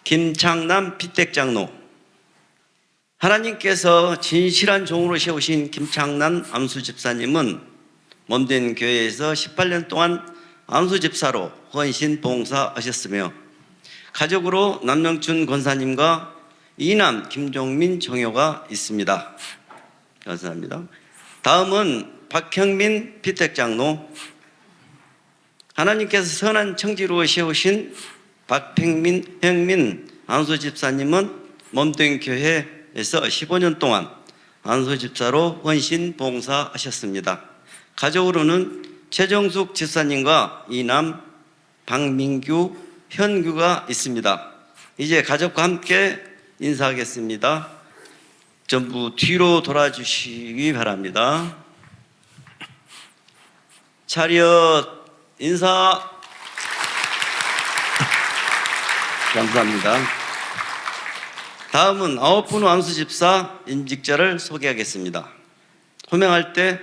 김창남 피택장로, 하나님께서 진실한 종으로 세우신 김창남 안수집사님은 몸된 교회에서 18년 동안 안수집사로 헌신 봉사하셨으며 가족으로 남명춘 권사님과 이남 김종민 정효가 있습니다. 감사합니다. 다음은 박형민 피택장로, 하나님께서 선한 청지로 세우신 박형민 안수집사님은 몸된 교회에서 15년 동안 안수집사로 헌신 봉사하셨습니다. 가족으로는 최정숙 집사님과 이남 박민규, 현규가 있습니다. 이제 가족과 함께 인사하겠습니다. 전부 뒤로 돌아주시기 바랍니다. 차렷 인사. 감사합니다. 다음은 9분 안수집사 임직자를 소개하겠습니다. 호명할 때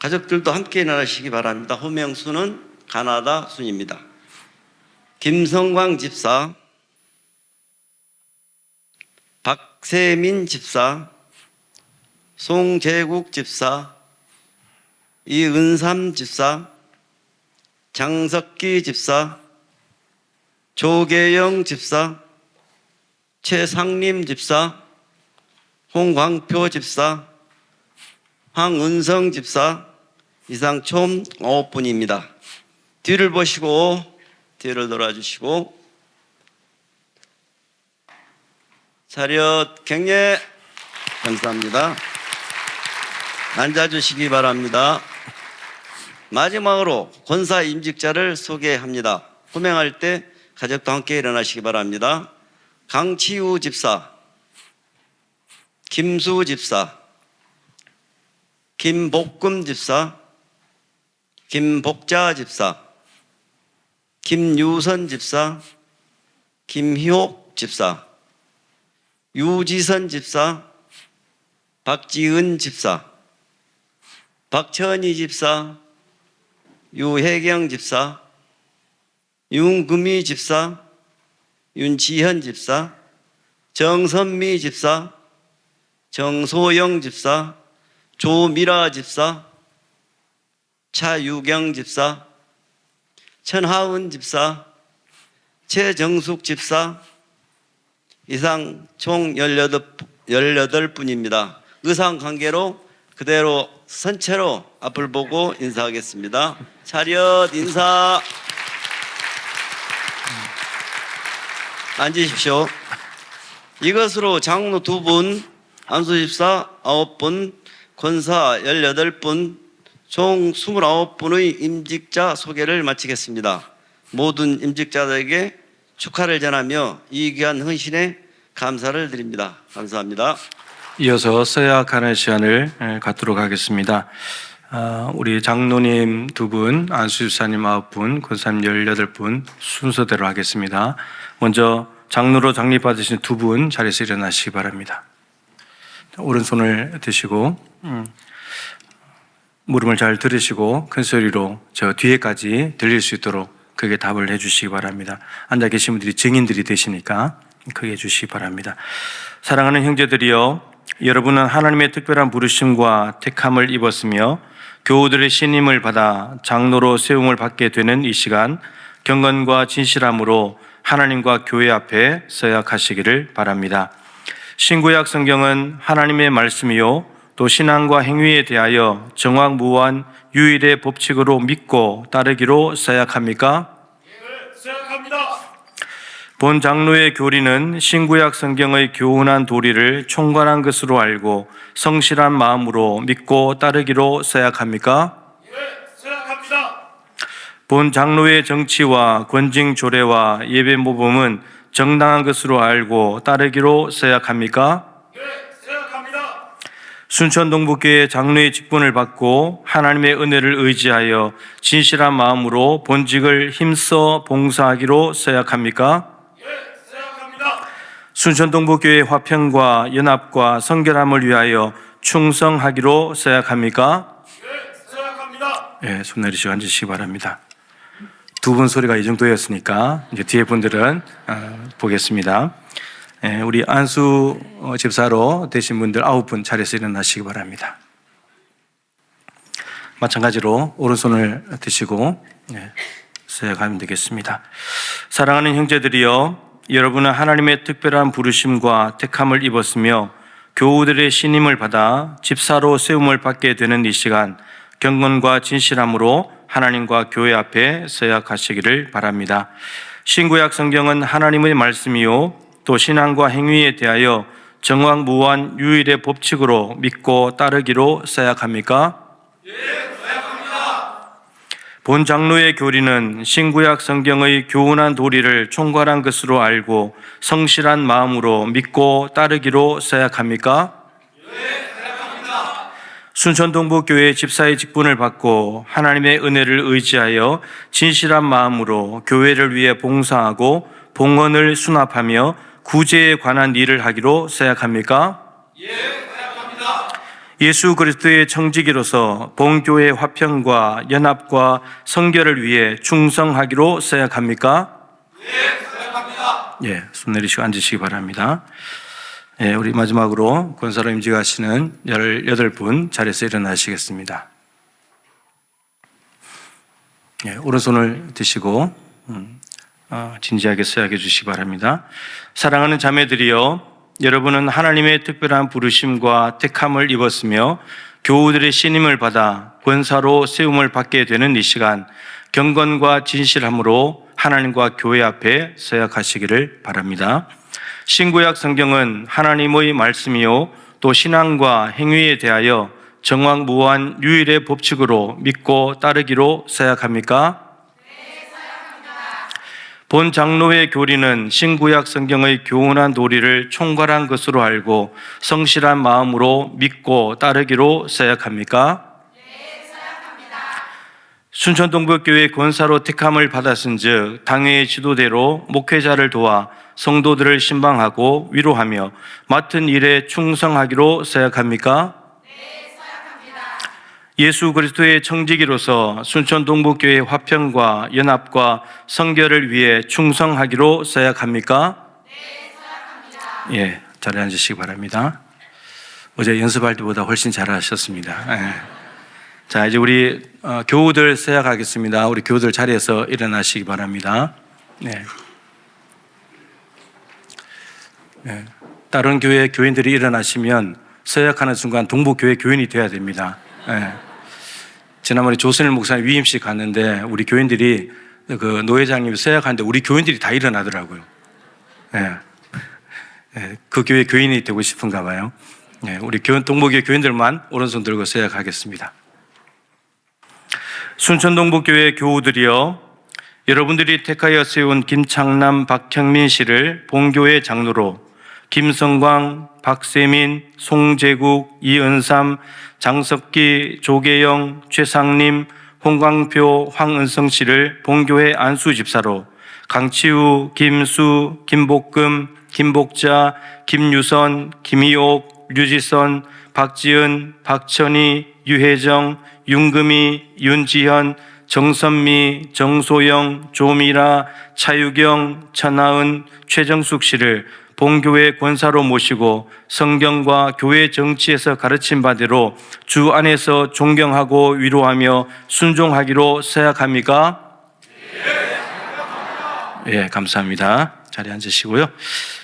가족들도 함께 일어나시기 바랍니다. 호명수는 가나다 순입니다. 김성광 집사, 박세민 집사, 송재국 집사, 이은삼 집사, 장석기 집사, 조계영 집사, 최상림 집사, 홍광표 집사, 황은성 집사, 이상 총 9분입니다. 뒤를 보시고 뒤를 돌아주시고 차렷 경례. 감사합니다. 앉아주시기 바랍니다. 마지막으로 권사 임직자를 소개합니다. 호명할 때 가족도 함께 일어나시기 바랍니다. 강치우 집사, 김수 집사, 김복금 집사, 김복자 집사, 김유선 집사, 김희옥 집사, 유지선 집사, 박지은 집사, 박천희 집사, 유혜경 집사, 윤금희 집사, 윤지현 집사, 정선미 집사, 정소영 집사, 조미라 집사, 차유경 집사, 천하은 집사, 최정숙 집사, 이상 총 18분입니다. 의상 관계로 그대로 선체로 앞을 보고 인사하겠습니다. 차렷 인사. 앉으십시오. 이것으로 장로 2분, 안수집사 9분, 권사 18분, 총 29분의 임직자 소개를 마치겠습니다. 모든 임직자들에게 축하를 전하며 이 귀한 헌신에 감사를 드립니다. 감사합니다. 이어서 서약하는 시간을 갖도록 하겠습니다. 우리 장로님 2분, 안수집사님 9분, 권사님 18분 순서대로 하겠습니다. 먼저 장로로 장립받으신 2분 자리에서 일어나시기 바랍니다. 오른손을 드시고 물음을 잘 들으시고 큰 소리로 저 뒤에까지 들릴 수 있도록 크게 답을 해주시기 바랍니다. 앉아 계신 분들이 증인들이 되시니까 크게 해주시기 바랍니다. 사랑하는 형제들이여, 여러분은 하나님의 특별한 부르심과 택함을 입었으며 교우들의 신임을 받아 장로로 세움을 받게 되는 이 시간 경건과 진실함으로 하나님과 교회 앞에 서약하시기를 바랍니다. 신구약 성경은 하나님의 말씀이요 또 신앙과 행위에 대하여 정확무한 유일의 법칙으로 믿고 따르기로 서약합니까? 예, 서약합니다. 본 장로의 교리는 신구약 성경의 교훈한 도리를 총괄한 것으로 알고 성실한 마음으로 믿고 따르기로 서약합니까? 예, 서약합니다. 본 장로의 정치와 권징 조례와 예배 모범은 정당한 것으로 알고 따르기로 서약합니까? 네, 서약합니다. 순천 동북교회 장로의 직분을 받고 하나님의 은혜를 의지하여 진실한 마음으로 본직을 힘써 봉사하기로 서약합니까? 네, 서약합니다. 순천 동북교회 화평과 연합과 성결함을 위하여 충성하기로 서약합니까? 네, 서약합니다. 네, 손 내리시고 앉으시기 바랍니다. 2분 소리가 이 정도였으니까 이제 뒤에 분들은 보겠습니다. 우리 안수 집사로 되신 분들 9분 자리에서 일어나시기 바랍니다. 마찬가지로 오른손을 드시고 서약하면 되겠습니다. 사랑하는 형제들이여, 여러분은 하나님의 특별한 부르심과 택함을 입었으며 교우들의 신임을 받아 집사로 세움을 받게 되는 이 시간 경건과 진실함으로 하나님과 교회 앞에 서약하시기를 바랍니다. 신구약 성경은 하나님의 말씀이요 또 신앙과 행위에 대하여 정확무한 유일의 법칙으로 믿고 따르기로 서약합니까? 예, 서약합니다. 본 장로의 교리는 신구약 성경의 교훈한 도리를 총괄한 것으로 알고 성실한 마음으로 믿고 따르기로 서약합니까? 순천동북교회 집사의 직분을 받고 하나님의 은혜를 의지하여 진실한 마음으로 교회를 위해 봉사하고 봉헌을 수납하며 구제에 관한 일을 하기로 서약합니까? 예, 서약합니다. 예수 그리스도의 청지기로서 본교회 화평과 연합과 성결을 위해 충성하기로 서약합니까? 예, 서약합니다. 예, 손 내리시고 앉으시기 바랍니다. 예, 우리 마지막으로 권사로 임직하시는 18분 자리에서 일어나시겠습니다. 예, 오른손을 드시고 진지하게 수용해 주시기 바랍니다. 사랑하는 자매들이여, 여러분은 하나님의 특별한 부르심과 택함을 입었으며 교우들의 신임을 받아 권사로 세움을 받게 되는 이 시간, 경건과 진실함으로 하나님과 교회 앞에 서약하시기를 바랍니다. 신구약 성경은 하나님의 말씀이요 또 신앙과 행위에 대하여 정확무한 유일의 법칙으로 믿고 따르기로 서약합니까? 본 장로회 교리는 신구약 성경의 교훈한 도리를 총괄한 것으로 알고 성실한 마음으로 믿고 따르기로 서약합니까? 네, 서약합니다. 순천동북교회 권사로 택함을 받았은즉 당회의 지도대로 목회자를 도와 성도들을 신방하고 위로하며 맡은 일에 충성하기로 서약합니까? 예수 그리스도의 청지기로서 순천 동북교회 화평과 연합과 성결을 위해 충성하기로 서약합니까? 네, 서약합니다. 예, 자리에 앉으시기 바랍니다. 어제 연습할 때보다 훨씬 잘하셨습니다. 예. 자, 이제 우리 교우들 서약하겠습니다. 우리 교우들 자리에서 일어나시기 바랍니다. 네. 네. 다른 교회 교인들이 일어나시면 서약하는 순간 동북교회 교인이 되어야 됩니다. 네. 지난번에 조선일 목사님 위임식 갔는데 우리 교인들이 그 노회장님이 서약하는데 우리 교인들이 다 일어나더라고요. 네. 네. 그 교회 교인이 되고 싶은가 봐요. 네. 우리 동북교회 교인들만 오른손 들고 서약하겠습니다. 순천동북교회 교우들이여, 여러분들이 택하여 세운 김창남, 박형민 씨를 본교회 장로로, 김성광, 박세민, 송재국, 이은삼, 장석기, 조계영, 최상림, 홍광표, 황은성 씨를 본교회 안수집사로, 강치우, 김수, 김복금, 김복자, 김유선, 김희옥, 류지선, 박지은, 박천희, 유혜정, 윤금희, 윤지현, 정선미, 정소영, 조미라, 차유경, 천하은, 최정숙 씨를 본교회 권사로 모시고 성경과 교회 정치에서 가르친 바대로 주 안에서 존경하고 위로하며 순종하기로 서약합니까? 예, 감사합니다. 자리에 앉으시고요.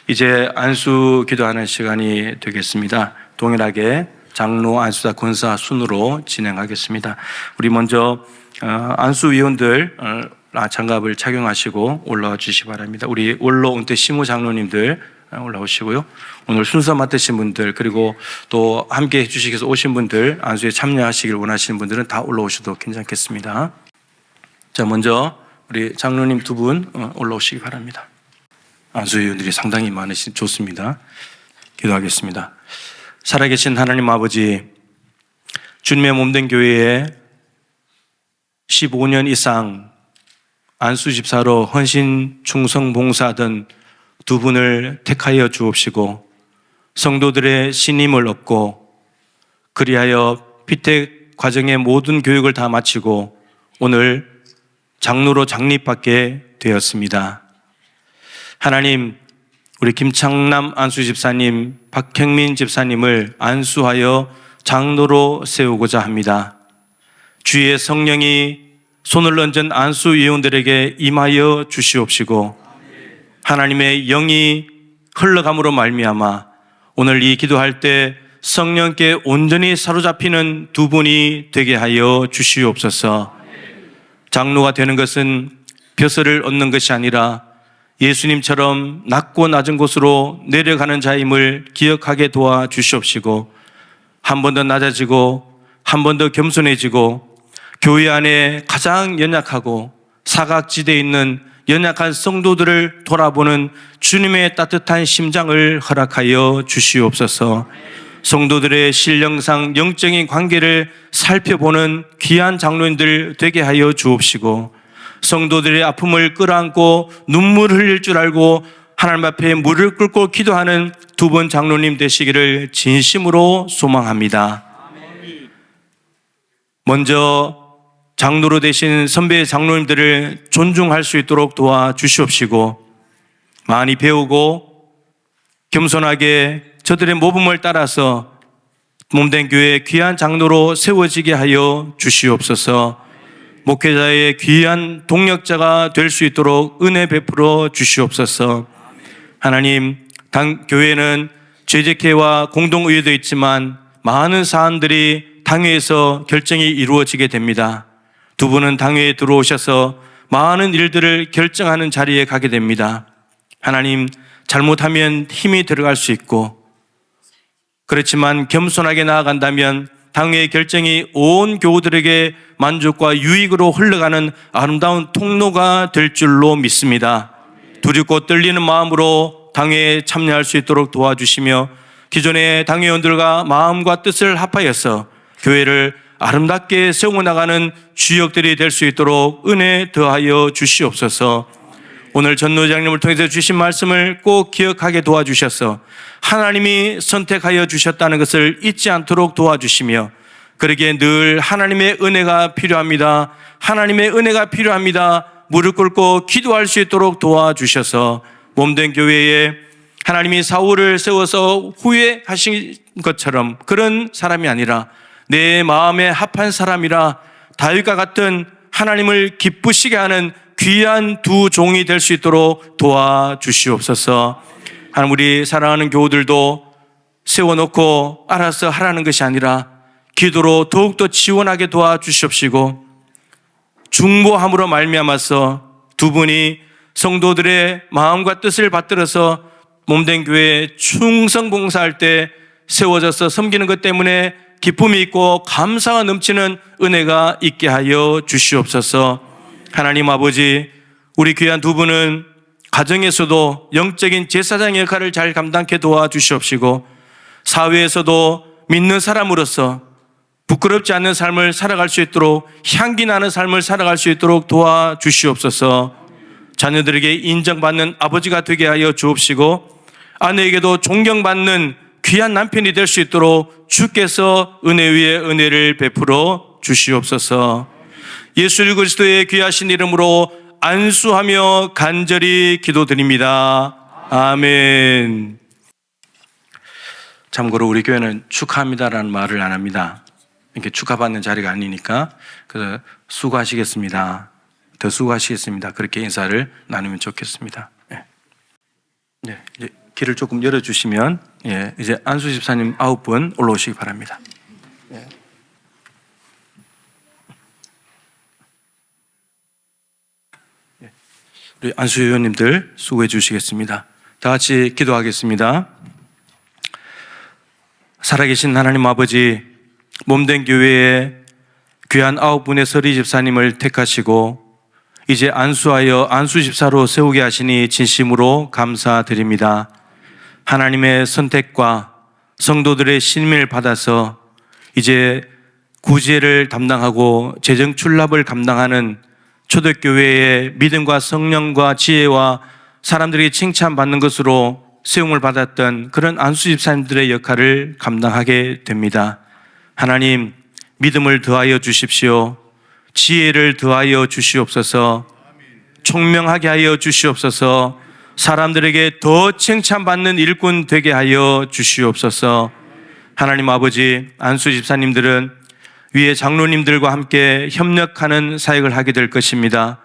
이제 안수 기도하는 시간이 되겠습니다. 동일하게 장로, 안수사, 권사 순으로 진행하겠습니다. 우리 먼저 안수위원들 장갑을 착용하시고 올라와 주시기 바랍니다. 우리 원로 은퇴 시무 장로님들 올라오시고요. 오늘 순서 맡으신 분들, 그리고 또 함께 해주시기 위해서 오신 분들, 안수에 참여하시길 원하시는 분들은 다 올라오셔도 괜찮겠습니다. 자, 먼저 우리 장로님 두 분 올라오시기 바랍니다. 안수위원들이 상당히 많으신, 좋습니다. 기도하겠습니다. 살아계신 하나님 아버지, 주님의 몸된 교회에 15년 이상 안수집사로 헌신 충성 봉사하던 두 분을 택하여 주옵시고 성도들의 신임을 얻고 그리하여 피택 과정의 모든 교육을 다 마치고 오늘 장로로 장립받게 되었습니다. 하나님, 우리 김창남 안수집사님, 박형민 집사님을 안수하여 장로로 세우고자 합니다. 주의 성령이 손을 얹은 안수위원들에게 임하여 주시옵시고 하나님의 영이 흘러감으로 말미암아 오늘 이 기도할 때 성령께 온전히 사로잡히는 두 분이 되게 하여 주시옵소서. 장로가 되는 것은 벼슬을 얻는 것이 아니라 예수님처럼 낮고 낮은 곳으로 내려가는 자임을 기억하게 도와 주시옵시고 한 번 더 낮아지고 한 번 더 겸손해지고 교회 안에 가장 연약하고 사각지대에 있는 연약한 성도들을 돌아보는 주님의 따뜻한 심장을 허락하여 주시옵소서. 성도들의 신령상 영적인 관계를 살펴보는 귀한 장로님들 되게 하여 주옵시고 성도들의 아픔을 끌어안고 눈물을 흘릴 줄 알고 하나님 앞에 무릎을 꿇고 기도하는 두 분 장로님 되시기를 진심으로 소망합니다. 먼저 장로로 되신 선배 장로님들을 존중할 수 있도록 도와주시옵시고 많이 배우고 겸손하게 저들의 모범을 따라서 몸된 교회 귀한 장로로 세워지게 하여 주시옵소서. 목회자의 귀한 동력자가 될 수 있도록 은혜 베풀어 주시옵소서. 하나님, 교회는 재직회와 공동의회도 있지만 많은 사안들이 당회에서 결정이 이루어지게 됩니다. 두 분은 당회에 들어오셔서 많은 일들을 결정하는 자리에 가게 됩니다. 하나님, 잘못하면 힘이 들어갈 수 있고, 그렇지만 겸손하게 나아간다면 당회의 결정이 온 교우들에게 만족과 유익으로 흘러가는 아름다운 통로가 될 줄로 믿습니다. 두렵고 떨리는 마음으로 당회에 참여할 수 있도록 도와주시며, 기존의 당회원들과 마음과 뜻을 합하여서 교회를 아름답게 세워나가는 주역들이 될 수 있도록 은혜 더하여 주시옵소서. 오늘 전노장님을 통해서 주신 말씀을 꼭 기억하게 도와주셔서 하나님이 선택하여 주셨다는 것을 잊지 않도록 도와주시며, 그러기에 늘 하나님의 은혜가 필요합니다. 하나님의 은혜가 필요합니다. 무릎 꿇고 기도할 수 있도록 도와주셔서 몸된 교회에 하나님이 사울을 세워서 후회하신 것처럼 그런 사람이 아니라 내 마음에 합한 사람이라 다윗과 같은 하나님을 기쁘시게 하는 귀한 두 종이 될 수 있도록 도와주시옵소서. 하나님, 우리 사랑하는 교우들도 세워놓고 알아서 하라는 것이 아니라 기도로 더욱더 지원하게 도와주시옵시고, 중보함으로 말미암아서 두 분이 성도들의 마음과 뜻을 받들어서 몸된 교회에 충성 봉사할 때 세워져서 섬기는 것 때문에 기쁨이 있고 감사가 넘치는 은혜가 있게 하여 주시옵소서. 하나님 아버지, 우리 귀한 두 분은 가정에서도 영적인 제사장의 역할을 잘 감당케 도와주시옵시고, 사회에서도 믿는 사람으로서 부끄럽지 않는 삶을 살아갈 수 있도록, 향기 나는 삶을 살아갈 수 있도록 도와주시옵소서. 자녀들에게 인정받는 아버지가 되게 하여 주옵시고, 아내에게도 존경받는 귀한 남편이 될 수 있도록 주께서 은혜 위에 은혜를 베풀어 주시옵소서. 예수 그리스도의 귀하신 이름으로 안수하며 간절히 기도드립니다. 아멘. 참고로 우리 교회는 축하합니다라는 말을 안 합니다. 이렇게 축하받는 자리가 아니니까, 그래서 수고하시겠습니다, 더 수고하시겠습니다, 그렇게 인사를 나누면 좋겠습니다. 네, 이제 길을 조금 열어주시면, 이제 안수 집사님 9분 올라오시기 바랍니다. 우리 안수 회원님들 수고해 주시겠습니다. 다 같이 기도하겠습니다. 살아계신 하나님 아버지, 몸된 교회에 귀한 9분의 서리 집사님을 택하시고 이제 안수하여 안수 집사로 세우게 하시니 진심으로 감사드립니다. 하나님의 선택과 성도들의 신임을 받아서 이제 구제를 담당하고 재정 출납을 감당하는 초대교회의 믿음과 성령과 지혜와 사람들이 칭찬받는 것으로 세움을 받았던 그런 안수 집사님들의 역할을 감당하게 됩니다. 하나님, 믿음을 더하여 주십시오. 지혜를 더하여 주시옵소서. 총명하게 하여 주시옵소서. 사람들에게 더 칭찬받는 일꾼 되게 하여 주시옵소서. 하나님 아버지, 안수 집사님들은 위에 장로님들과 함께 협력하는 사역을 하게 될 것입니다.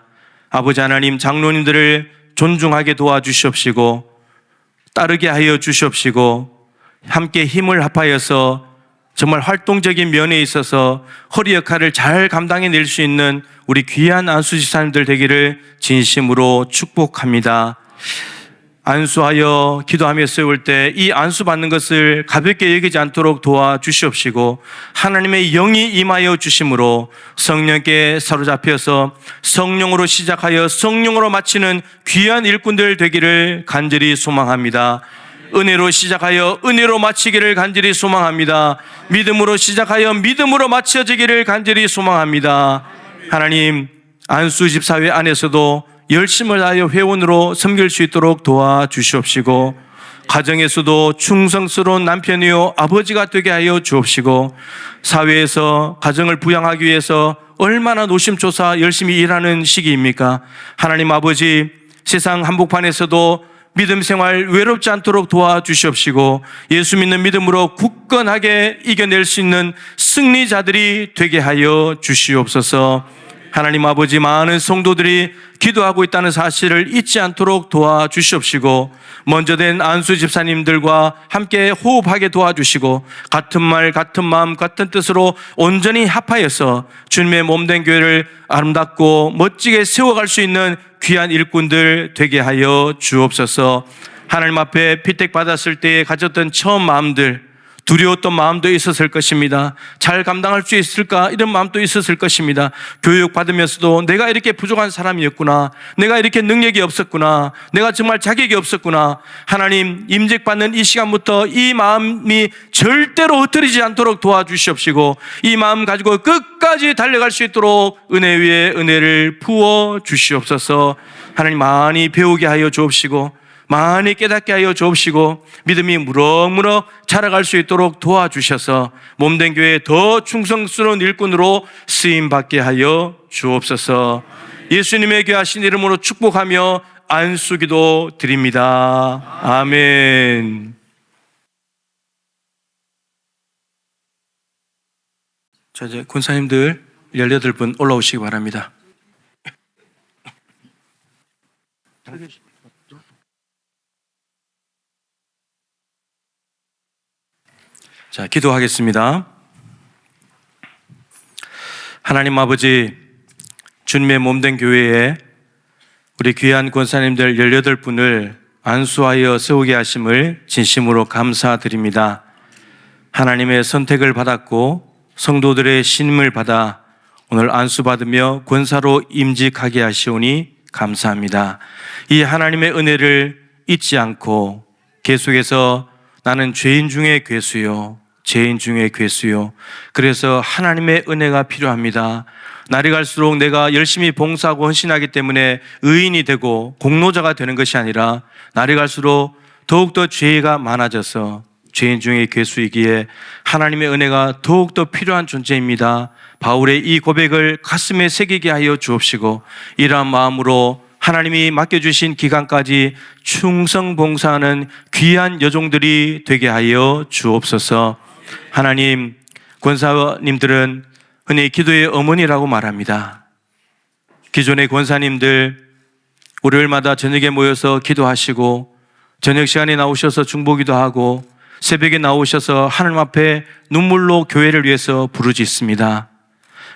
아버지 하나님, 장로님들을 존중하게 도와주시옵시고 따르게 하여 주시옵시고 함께 힘을 합하여서 정말 활동적인 면에 있어서 허리 역할을 잘 감당해낼 수 있는 우리 귀한 안수 집사님들 되기를 진심으로 축복합니다. 안수하여 기도하며 세울 때 이 안수 받는 것을 가볍게 여기지 않도록 도와주시옵시고 하나님의 영이 임하여 주심으로 성령께 사로잡혀서 성령으로 시작하여 성령으로 마치는 귀한 일꾼들 되기를 간절히 소망합니다. 은혜로 시작하여 은혜로 마치기를 간절히 소망합니다. 믿음으로 시작하여 믿음으로 마쳐지기를 간절히 소망합니다. 하나님, 안수 집사회 안에서도 열심을 다하여 회원으로 섬길 수 있도록 도와주시옵시고 가정에서도 충성스러운 남편이요 아버지가 되게 하여 주옵시고 사회에서 가정을 부양하기 위해서 얼마나 노심초사 열심히 일하는 시기입니까? 하나님 아버지, 세상 한복판에서도 믿음 생활 외롭지 않도록 도와주시옵시고 예수 믿는 믿음으로 굳건하게 이겨낼 수 있는 승리자들이 되게 하여 주시옵소서. 하나님 아버지, 많은 성도들이 기도하고 있다는 사실을 잊지 않도록 도와주시옵시고, 먼저 된 안수 집사님들과 함께 호흡하게 도와주시고, 같은 말, 같은 마음, 같은 뜻으로 온전히 합하여서 주님의 몸된 교회를 아름답고 멋지게 세워갈 수 있는 귀한 일꾼들 되게 하여 주옵소서. 하나님 앞에 피택받았을 때에 가졌던 처음 마음들, 두려웠던 마음도 있었을 것입니다. 잘 감당할 수 있을까? 이런 마음도 있었을 것입니다. 교육받으면서도 내가 이렇게 부족한 사람이었구나, 내가 이렇게 능력이 없었구나, 내가 정말 자격이 없었구나. 하나님, 임직받는 이 시간부터 이 마음이 절대로 흩어지지 않도록 도와주시옵시고, 이 마음 가지고 끝까지 달려갈 수 있도록 은혜 위에 은혜를 부어 주시옵소서. 하나님, 많이 배우게 하여 주옵시고, 많이 깨닫게 하여 주옵시고, 믿음이 무럭무럭 자라갈 수 있도록 도와주셔서 몸된 교회에 더 충성스러운 일꾼으로 쓰임받게 하여 주옵소서. 예수님의 귀하신 이름으로 축복하며 안수기도 드립니다. 아멘. 자, 이제 권사님들 18분 올라오시기 바랍니다. 자, 기도하겠습니다. 하나님 아버지, 주님의 몸된 교회에 우리 귀한 권사님들 18분을 안수하여 세우게 하심을 진심으로 감사드립니다. 하나님의 선택을 받았고 성도들의 신임을 받아 오늘 안수받으며 권사로 임직하게 하시오니 감사합니다. 이 하나님의 은혜를 잊지 않고 계속해서 나는 죄인 중에 괴수요, 죄인 중에 괴수요, 그래서 하나님의 은혜가 필요합니다. 날이 갈수록 내가 열심히 봉사하고 헌신하기 때문에 의인이 되고 공로자가 되는 것이 아니라 날이 갈수록 더욱더 죄가 많아져서 죄인 중에 괴수이기에 하나님의 은혜가 더욱더 필요한 존재입니다. 바울의 이 고백을 가슴에 새기게 하여 주옵시고, 이러한 마음으로 하나님이 맡겨주신 기간까지 충성 봉사하는 귀한 여종들이 되게 하여 주옵소서. 하나님, 권사님들은 흔히 기도의 어머니라고 말합니다. 기존의 권사님들 월요일마다 저녁에 모여서 기도하시고, 저녁 시간에 나오셔서 중보기도 하고, 새벽에 나오셔서 하나님 앞에 눈물로 교회를 위해서 부르짖습니다.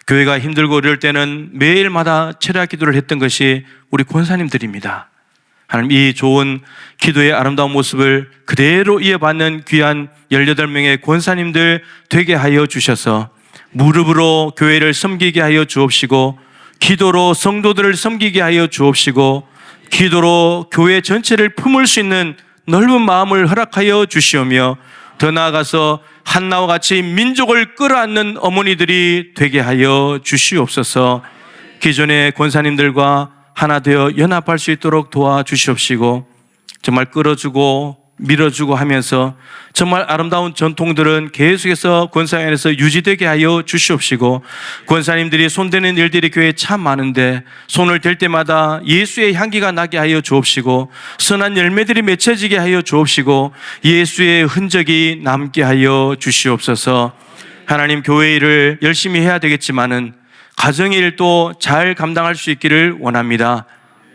교회가 힘들고 어려울 때는 매일마다 철야 기도를 했던 것이 우리 권사님들입니다. 하나님, 이 좋은 기도의 아름다운 모습을 그대로 이어받는 귀한 18명의 권사님들 되게 하여 주셔서 무릎으로 교회를 섬기게 하여 주옵시고, 기도로 성도들을 섬기게 하여 주옵시고, 기도로 교회 전체를 품을 수 있는 넓은 마음을 허락하여 주시오며, 더 나아가서 한나와 같이 민족을 끌어안는 어머니들이 되게 하여 주시옵소서. 기존의 권사님들과 하나 되어 연합할 수 있도록 도와주시옵시고, 정말 끌어주고 밀어주고 하면서 정말 아름다운 전통들은 계속해서 권사회 안에서 유지되게 하여 주시옵시고, 권사님들이 손대는 일들이 교회에 참 많은데 손을 댈 때마다 예수의 향기가 나게 하여 주옵시고, 선한 열매들이 맺혀지게 하여 주옵시고, 예수의 흔적이 남게 하여 주시옵소서. 하나님, 교회 일을 열심히 해야 되겠지만은 가정의 일도 잘 감당할 수 있기를 원합니다.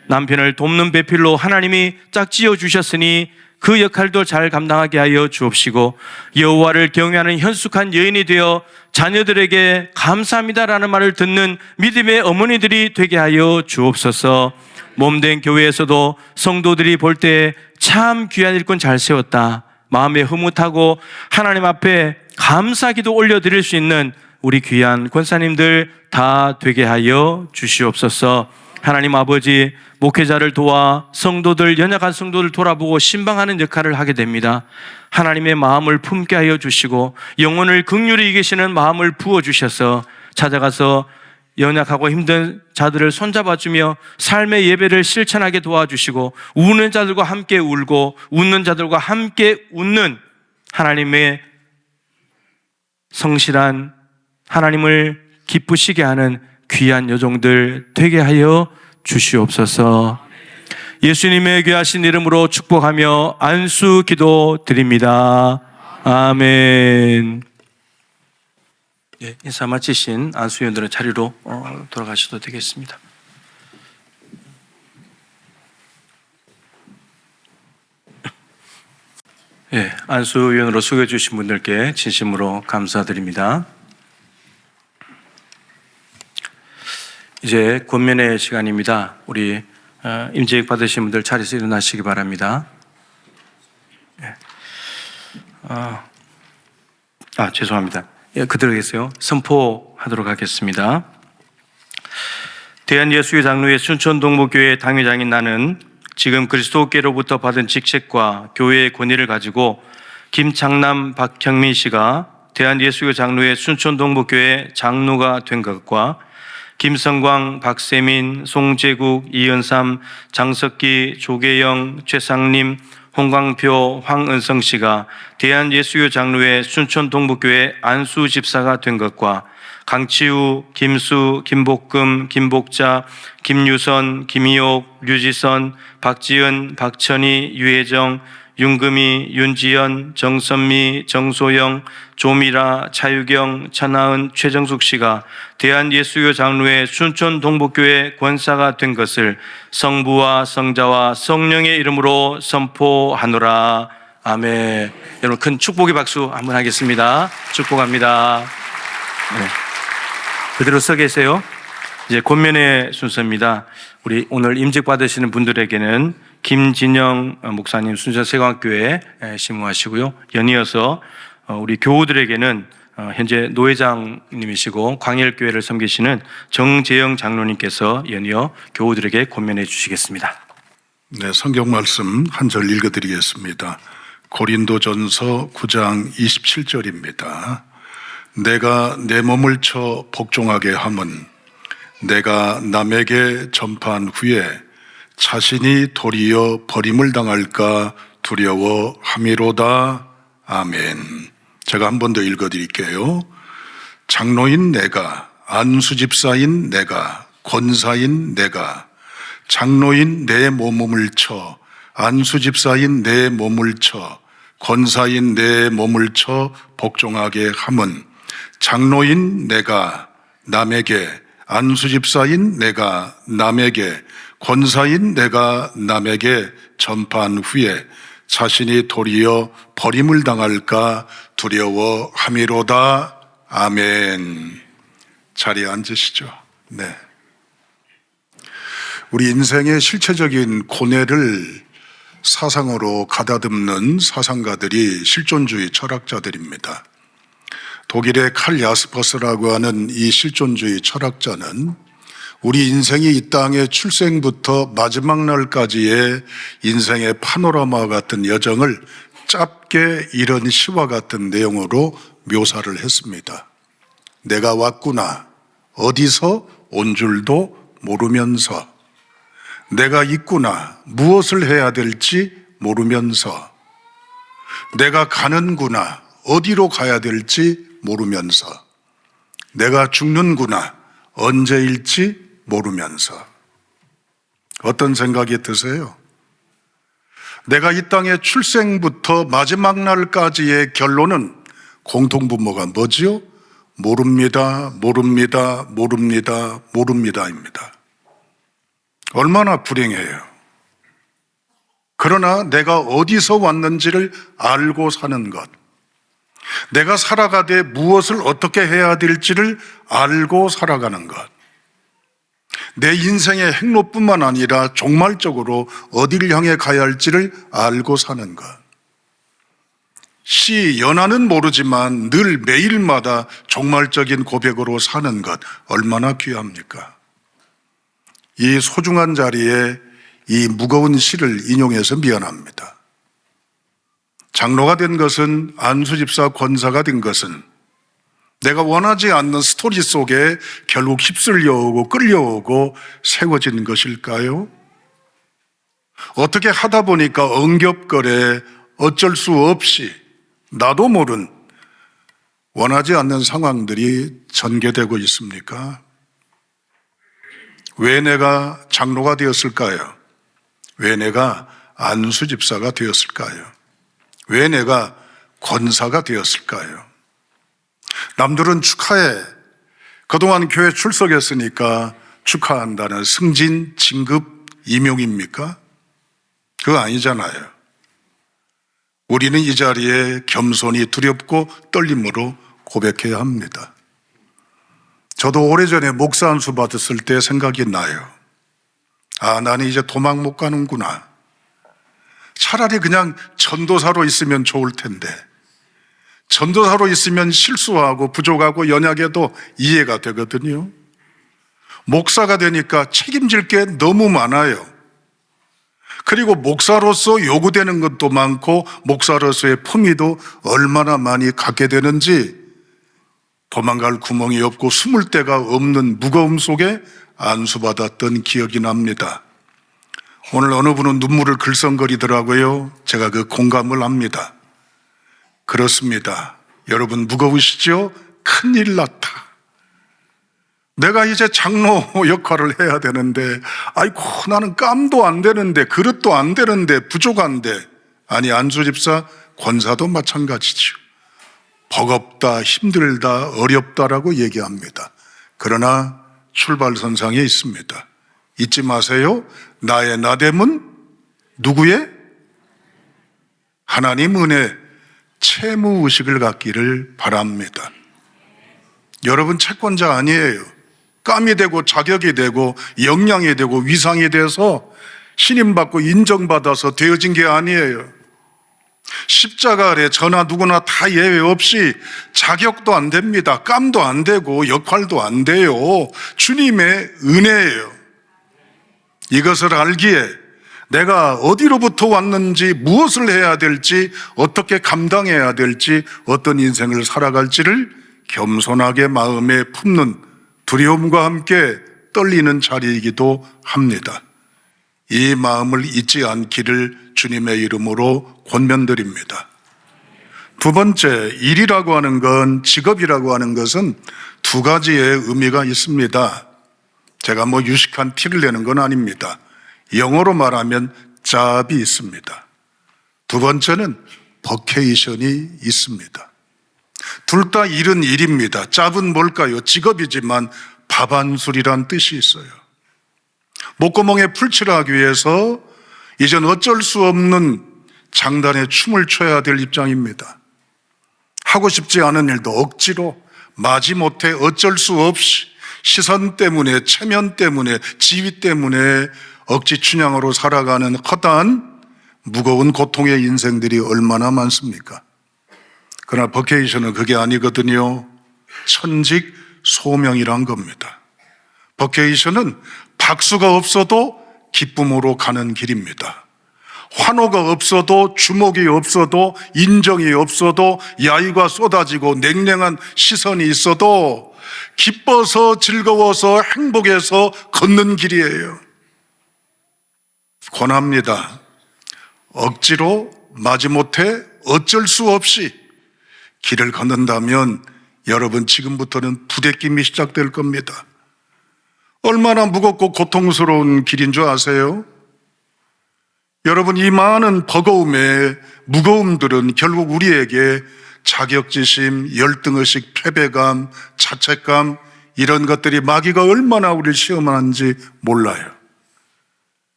남편을 돕는 배필로 하나님이 짝지어 주셨으니 그 역할도 잘 감당하게 하여 주옵시고, 여호와를 경외하는 현숙한 여인이 되어 자녀들에게 감사합니다라는 말을 듣는 믿음의 어머니들이 되게 하여 주옵소서. 몸된 교회에서도 성도들이 볼 때 참 귀한 일꾼 잘 세웠다, 마음에 흐뭇하고 하나님 앞에 감사기도 올려드릴 수 있는 우리 귀한 권사님들 다 되게 하여 주시옵소서. 하나님 아버지, 목회자를 도와 성도들, 연약한 성도들 돌아보고 신방하는 역할을 하게 됩니다. 하나님의 마음을 품게 하여 주시고, 영혼을 긍휼히 이기시는 마음을 부어주셔서 찾아가서 연약하고 힘든 자들을 손잡아주며 삶의 예배를 실천하게 도와주시고, 우는 자들과 함께 울고 웃는 자들과 함께 웃는 하나님의 성실한, 하나님을 기쁘시게 하는 귀한 여종들 되게 하여 주시옵소서. 예수님의 귀하신 이름으로 축복하며 안수 기도 드립니다. 아멘. 예, 인사 마치신 안수위원들은 자리로 돌아가셔도 되겠습니다. 예, 안수위원으로 소개해 주신 분들께 진심으로 감사드립니다. 이제 권면의 시간입니다. 우리 임직 받으신 분들 자리에서 일어나시기 바랍니다. 예. 죄송합니다. 예, 그대로 계세요. 선포하도록 하겠습니다. 대한예수교 장로회 순천동부교회 당회장인 나는 지금 그리스도께로부터 받은 직책과 교회의 권위를 가지고 김창남, 박형민 씨가 대한예수교 장로회 순천동부교회 장로가 된 것과 김성광, 박세민, 송재국, 이은삼, 장석기, 조계영, 최상림, 홍광표, 황은성 씨가 대한예수교 장로회 순천동부교회 안수집사가 된 것과 강치우, 김수, 김복금, 김복자, 김유선, 김희옥, 류지선, 박지은, 박천희, 유혜정, 윤금희, 윤지연, 정선미, 정소영, 조미라, 차유경, 천하은, 최정숙 씨가 대한예수교 장로회 순천동북교회 권사가 된 것을 성부와 성자와 성령의 이름으로 선포하노라. 아멘. 여러분 큰 축복의 박수 한번 하겠습니다. 축복합니다. 네. 그대로 서 계세요. 이제 권면의 순서입니다. 우리 오늘 임직 받으시는 분들에게는 김진영 목사님 순천세광교회 심무하시고요. 연이어서 우리 교우들에게는 현재 노회장님이시고 광일교회를 섬기시는 정재영 장로님께서 연이어 교우들에게 권면해 주시겠습니다. 네, 성경 말씀 한 절 읽어드리겠습니다. 고린도전서 9장 27절입니다. 내가 내 몸을 쳐 복종하게 함은 내가 남에게 전파한 후에 자신이 도리어 버림을 당할까 두려워함이로다. 아멘. 제가 한 번 더 읽어드릴게요. 장로인 내가, 안수집사인 내가, 권사인 내가, 장로인 내 몸을 쳐, 안수집사인 내 몸을 쳐, 권사인 내 몸을 쳐 복종하게 함은 장로인 내가 남에게, 안수집사인 내가 남에게, 권사인 내가 남에게 전파한 후에 자신이 도리어 버림을 당할까 두려워함이로다. 아멘. 자리에 앉으시죠. 네. 우리 인생의 실체적인 고뇌를 사상으로 가다듬는 사상가들이 실존주의 철학자들입니다. 독일의 칼 야스퍼스라고 하는 이 실존주의 철학자는 우리 인생이 이 땅의 출생부터 마지막 날까지의 인생의 파노라마 같은 여정을 짧게 이런 시와 같은 내용으로 묘사를 했습니다. 내가 왔구나. 어디서 온 줄도 모르면서. 내가 있구나. 무엇을 해야 될지 모르면서. 내가 가는구나. 어디로 가야 될지 모르면서. 내가 죽는구나. 언제일지 모르면서. 어떤 생각이 드세요? 내가 이 땅의 출생부터 마지막 날까지의 결론은 공통분모가 뭐지요? 모릅니다, 모릅니다, 모릅니다, 모릅니다입니다. 얼마나 불행해요. 그러나 내가 어디서 왔는지를 알고 사는 것, 내가 살아가되 무엇을 어떻게 해야 될지를 알고 살아가는 것, 내 인생의 행로뿐만 아니라 종말적으로 어디를 향해 가야 할지를 알고 사는 것. 시 연하는 모르지만 늘 매일마다 종말적인 고백으로 사는 것 얼마나 귀합니까? 이 소중한 자리에 이 무거운 시를 인용해서 미안합니다. 장로가 된 것은, 안수집사 권사가 된 것은 내가 원하지 않는 스토리 속에 결국 휩쓸려오고 끌려오고 세워진 것일까요? 어떻게 하다 보니까 엉겹거려 어쩔 수 없이 나도 모른 원하지 않는 상황들이 전개되고 있습니까? 왜 내가 장로가 되었을까요? 왜 내가 안수집사가 되었을까요? 왜 내가 권사가 되었을까요? 남들은 축하해. 그동안 교회 출석했으니까 축하한다는 승진, 진급, 임용입니까? 그거 아니잖아요. 우리는 이 자리에 겸손히 두렵고 떨림으로 고백해야 합니다. 저도 오래전에 목사 안수 받았을 때 생각이 나요. 아, 나는 이제 도망 못 가는구나. 차라리 그냥 전도사로 있으면 좋을 텐데. 전도사로 있으면 실수하고 부족하고 연약해도 이해가 되거든요. 목사가 되니까 책임질 게 너무 많아요. 그리고 목사로서 요구되는 것도 많고 목사로서의 품위도 얼마나 많이 갖게 되는지 도망갈 구멍이 없고 숨을 데가 없는 무거움 속에 안수받았던 기억이 납니다. 오늘 어느 분은 눈물을 글썽거리더라고요. 제가 그 공감을 합니다. 그렇습니다. 여러분 무거우시죠? 큰일 났다. 내가 이제 장로 역할을 해야 되는데, 아이고, 나는 깜도 안 되는데, 그릇도 안 되는데, 부족한데. 아니, 안수집사, 권사도 마찬가지죠. 버겁다, 힘들다, 어렵다라고 얘기합니다. 그러나 출발선상에 있습니다. 잊지 마세요. 나의 나됨은 누구의? 하나님 은혜, 채무의식을 갖기를 바랍니다. 여러분 채권자 아니에요. 깜이 되고 자격이 되고 역량이 되고 위상이 돼서 신임받고 인정받아서 되어진 게 아니에요. 십자가 아래 저나 누구나 다 예외 없이 자격도 안 됩니다. 깜도 안 되고 역할도 안 돼요. 주님의 은혜예요. 이것을 알기에 내가 어디로부터 왔는지, 무엇을 해야 될지, 어떻게 감당해야 될지, 어떤 인생을 살아갈지를 겸손하게 마음에 품는 두려움과 함께 떨리는 자리이기도 합니다. 이 마음을 잊지 않기를 주님의 이름으로 권면드립니다. 두 번째, 일이라고 하는 건, 직업이라고 하는 것은 두 가지의 의미가 있습니다. 제가 뭐 유식한 티를 내는 건 아닙니다. 영어로 말하면 job이 있습니다. 두 번째는 vocation이 있습니다. 둘 다 일은 일입니다. job은 뭘까요? 직업이지만 밥한술이란 뜻이 있어요. 목구멍에 풀칠하기 위해서 이젠 어쩔 수 없는 장단에 춤을 춰야 될 입장입니다. 하고 싶지 않은 일도 억지로 마지못해 어쩔 수 없이 시선 때문에, 체면 때문에, 지위 때문에 억지 춘향으로 살아가는 허다한 무거운 고통의 인생들이 얼마나 많습니까? 그러나 버케이션은 그게 아니거든요. 천직 소명이란 겁니다. 버케이션은 박수가 없어도 기쁨으로 가는 길입니다. 환호가 없어도, 주목이 없어도, 인정이 없어도, 야유가 쏟아지고 냉랭한 시선이 있어도 기뻐서, 즐거워서, 행복해서 걷는 길이에요. 권합니다. 억지로 마지못해 어쩔 수 없이 길을 걷는다면 여러분 지금부터는 부대낌이 시작될 겁니다. 얼마나 무겁고 고통스러운 길인 줄 아세요? 여러분, 이 많은 버거움의 무거움들은 결국 우리에게 자격지심, 열등의식, 패배감, 자책감, 이런 것들이 마귀가 얼마나 우리를 시험하는지 몰라요.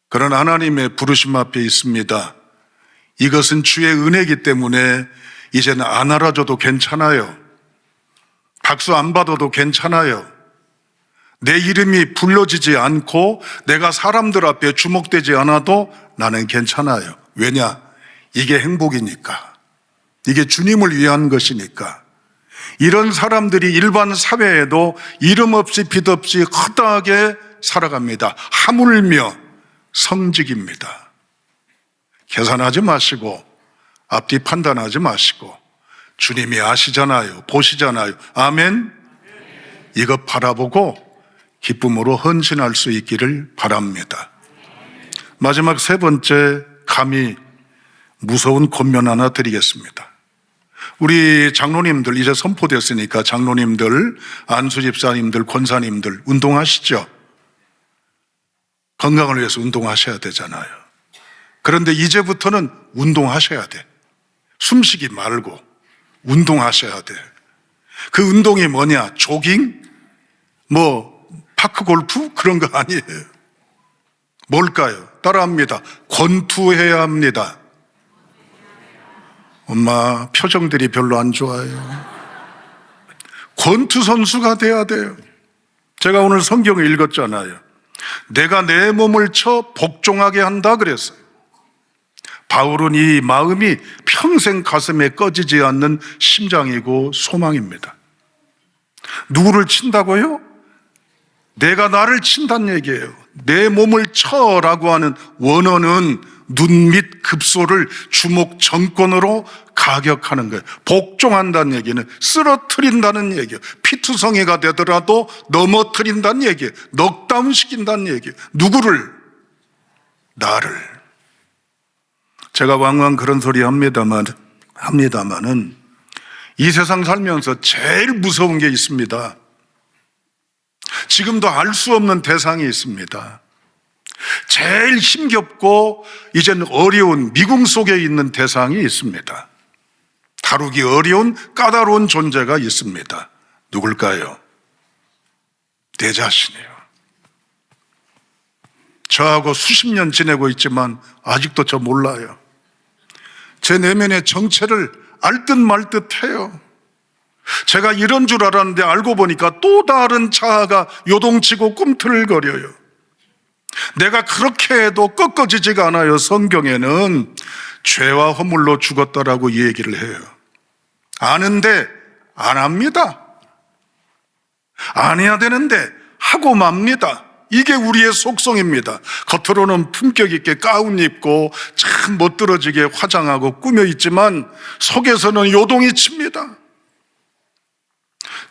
그러나 하나님의 부르심 앞에 있습니다. 이것은 주의 은혜이기 때문에 이제는 안 알아줘도 괜찮아요. 박수 안 받아도 괜찮아요. 내 이름이 불러지지 않고 내가 사람들 앞에 주목되지 않아도 나는 괜찮아요. 왜냐? 이게 행복이니까. 이게 주님을 위한 것이니까. 이런 사람들이 일반 사회에도 이름 없이 빛 없이 허다하게 살아갑니다. 하물며 성직입니다. 계산하지 마시고 앞뒤 판단하지 마시고 주님이 아시잖아요. 보시잖아요. 아멘. 이것 바라보고 기쁨으로 헌신할 수 있기를 바랍니다. 마지막 세 번째, 감히 무서운 권면 하나 드리겠습니다. 우리 장로님들 이제 선포됐으니까 장로님들, 안수집사님들, 권사님들 운동하시죠? 건강을 위해서 운동하셔야 되잖아요. 그런데 이제부터는 운동하셔야 돼. 숨쉬기 말고 운동하셔야 돼. 그 운동이 뭐냐? 조깅? 파크 골프? 그런 거 아니에요. 뭘까요? 따라합니다. 권투해야 합니다. 엄마, 표정들이 별로 안 좋아요. 권투 선수가 돼야 돼요. 제가 오늘 성경을 읽었잖아요. 내가 내 몸을 쳐 복종하게 한다 그랬어요. 바울은 이 마음이 평생 가슴에 꺼지지 않는 심장이고 소망입니다. 누구를 친다고요? 내가 나를 친다는 얘기예요. 내 몸을 쳐라고 하는 원어는 눈 밑 급소를 주목 정권으로 가격하는 거예요. 복종한다는 얘기는 쓰러뜨린다는 얘기예요. 피투성이가 되더라도 넘어뜨린다는 얘기예요. 넉다운 시킨다는 얘기예요. 누구를? 나를. 제가 왕왕 그런 소리 합니다만은 이 세상 살면서 제일 무서운 게 있습니다. 지금도 알 수 없는 대상이 있습니다. 제일 힘겹고 이제는 어려운 미궁 속에 있는 대상이 있습니다. 다루기 어려운 까다로운 존재가 있습니다. 누굴까요? 내 자신이에요. 저하고 수십 년 지내고 있지만 아직도 저 몰라요. 제 내면의 정체를 알 듯 말 듯 해요. 제가 이런 줄 알았는데 알고 보니까 또 다른 자아가 요동치고 꿈틀거려요. 내가 그렇게 해도 꺾어지지가 않아요. 성경에는 죄와 허물로 죽었다라고 얘기를 해요. 아는데 안 합니다. 안 해야 되는데 하고 맙니다. 이게 우리의 속성입니다. 겉으로는 품격 있게 가운 입고 참 멋들어지게 화장하고 꾸며 있지만 속에서는 요동이 칩니다.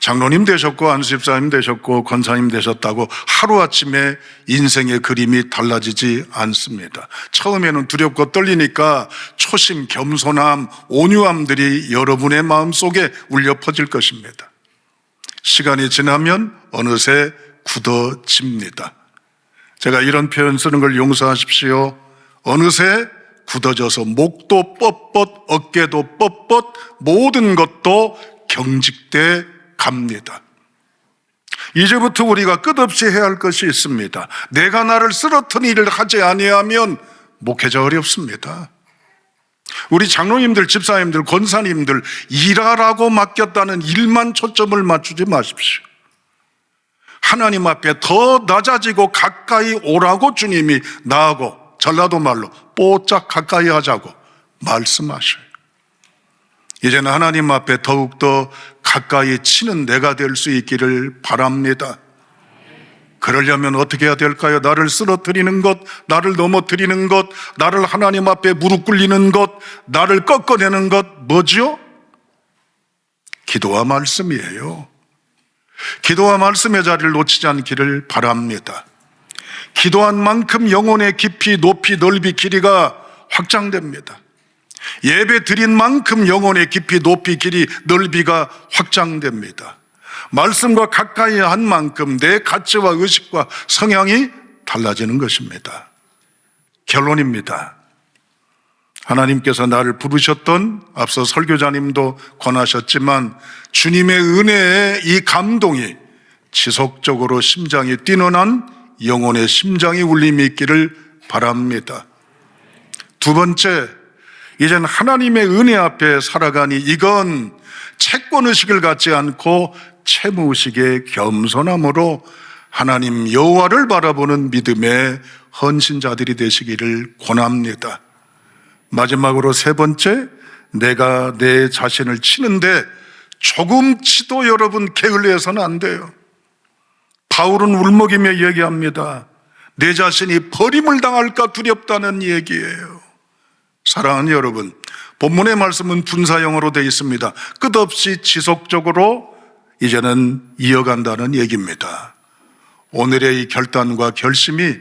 장로님 되셨고 안수집사님 되셨고 권사님 되셨다고 하루아침에 인생의 그림이 달라지지 않습니다. 처음에는 두렵고 떨리니까 초심, 겸손함, 온유함들이 여러분의 마음속에 울려 퍼질 것입니다. 시간이 지나면 어느새 굳어집니다. 제가 이런 표현 쓰는 걸 용서하십시오. 어느새 굳어져서 목도 뻣뻣, 어깨도 뻣뻣, 모든 것도 경직돼 갑니다. 이제부터 우리가 끝없이 해야 할 것이 있습니다. 내가 나를 쓰러뜨리는 일을 하지 아니하면 목회자 어렵습니다. 우리 장로님들, 집사님들, 권사님들 일하라고 맡겼다는 일만 초점을 맞추지 마십시오. 하나님 앞에 더 낮아지고 가까이 오라고 주님이 나하고 전라도 말로 뽀짝 가까이 하자고 말씀하셔요. 이제는 하나님 앞에 더욱더 가까이 치는 내가 될 수 있기를 바랍니다. 그러려면 어떻게 해야 될까요? 나를 쓰러뜨리는 것, 나를 넘어뜨리는 것, 나를 하나님 앞에 무릎 꿇리는 것, 나를 꺾어내는 것 뭐죠? 기도와 말씀이에요. 기도와 말씀의 자리를 놓치지 않기를 바랍니다. 기도한 만큼 영혼의 깊이, 높이, 넓이, 길이가 확장됩니다. 예배 드린 만큼 영혼의 깊이, 높이, 길이, 넓이가 확장됩니다. 말씀과 가까이 한 만큼 내 가치와 의식과 성향이 달라지는 것입니다. 결론입니다. 하나님께서 나를 부르셨던 앞서 설교자님도 권하셨지만 주님의 은혜의 이 감동이 지속적으로 심장이 뛰는 한 영혼의 심장이 울림이 있기를 바랍니다. 두 번째, 이젠 하나님의 은혜 앞에 살아가니 이건 채권의식을 갖지 않고 채무의식의 겸손함으로 하나님 여호와를 바라보는 믿음의 헌신자들이 되시기를 권합니다. 마지막으로 세 번째, 내가 내 자신을 치는데 조금치도 여러분 게을리해서는 안 돼요. 바울은 울먹이며 얘기합니다. 내 자신이 버림을 당할까 두렵다는 얘기예요. 사랑하는 여러분, 본문의 말씀은 분사형으로 되어 있습니다. 끝없이 지속적으로 이제는 이어간다는 얘기입니다. 오늘의 이 결단과 결심이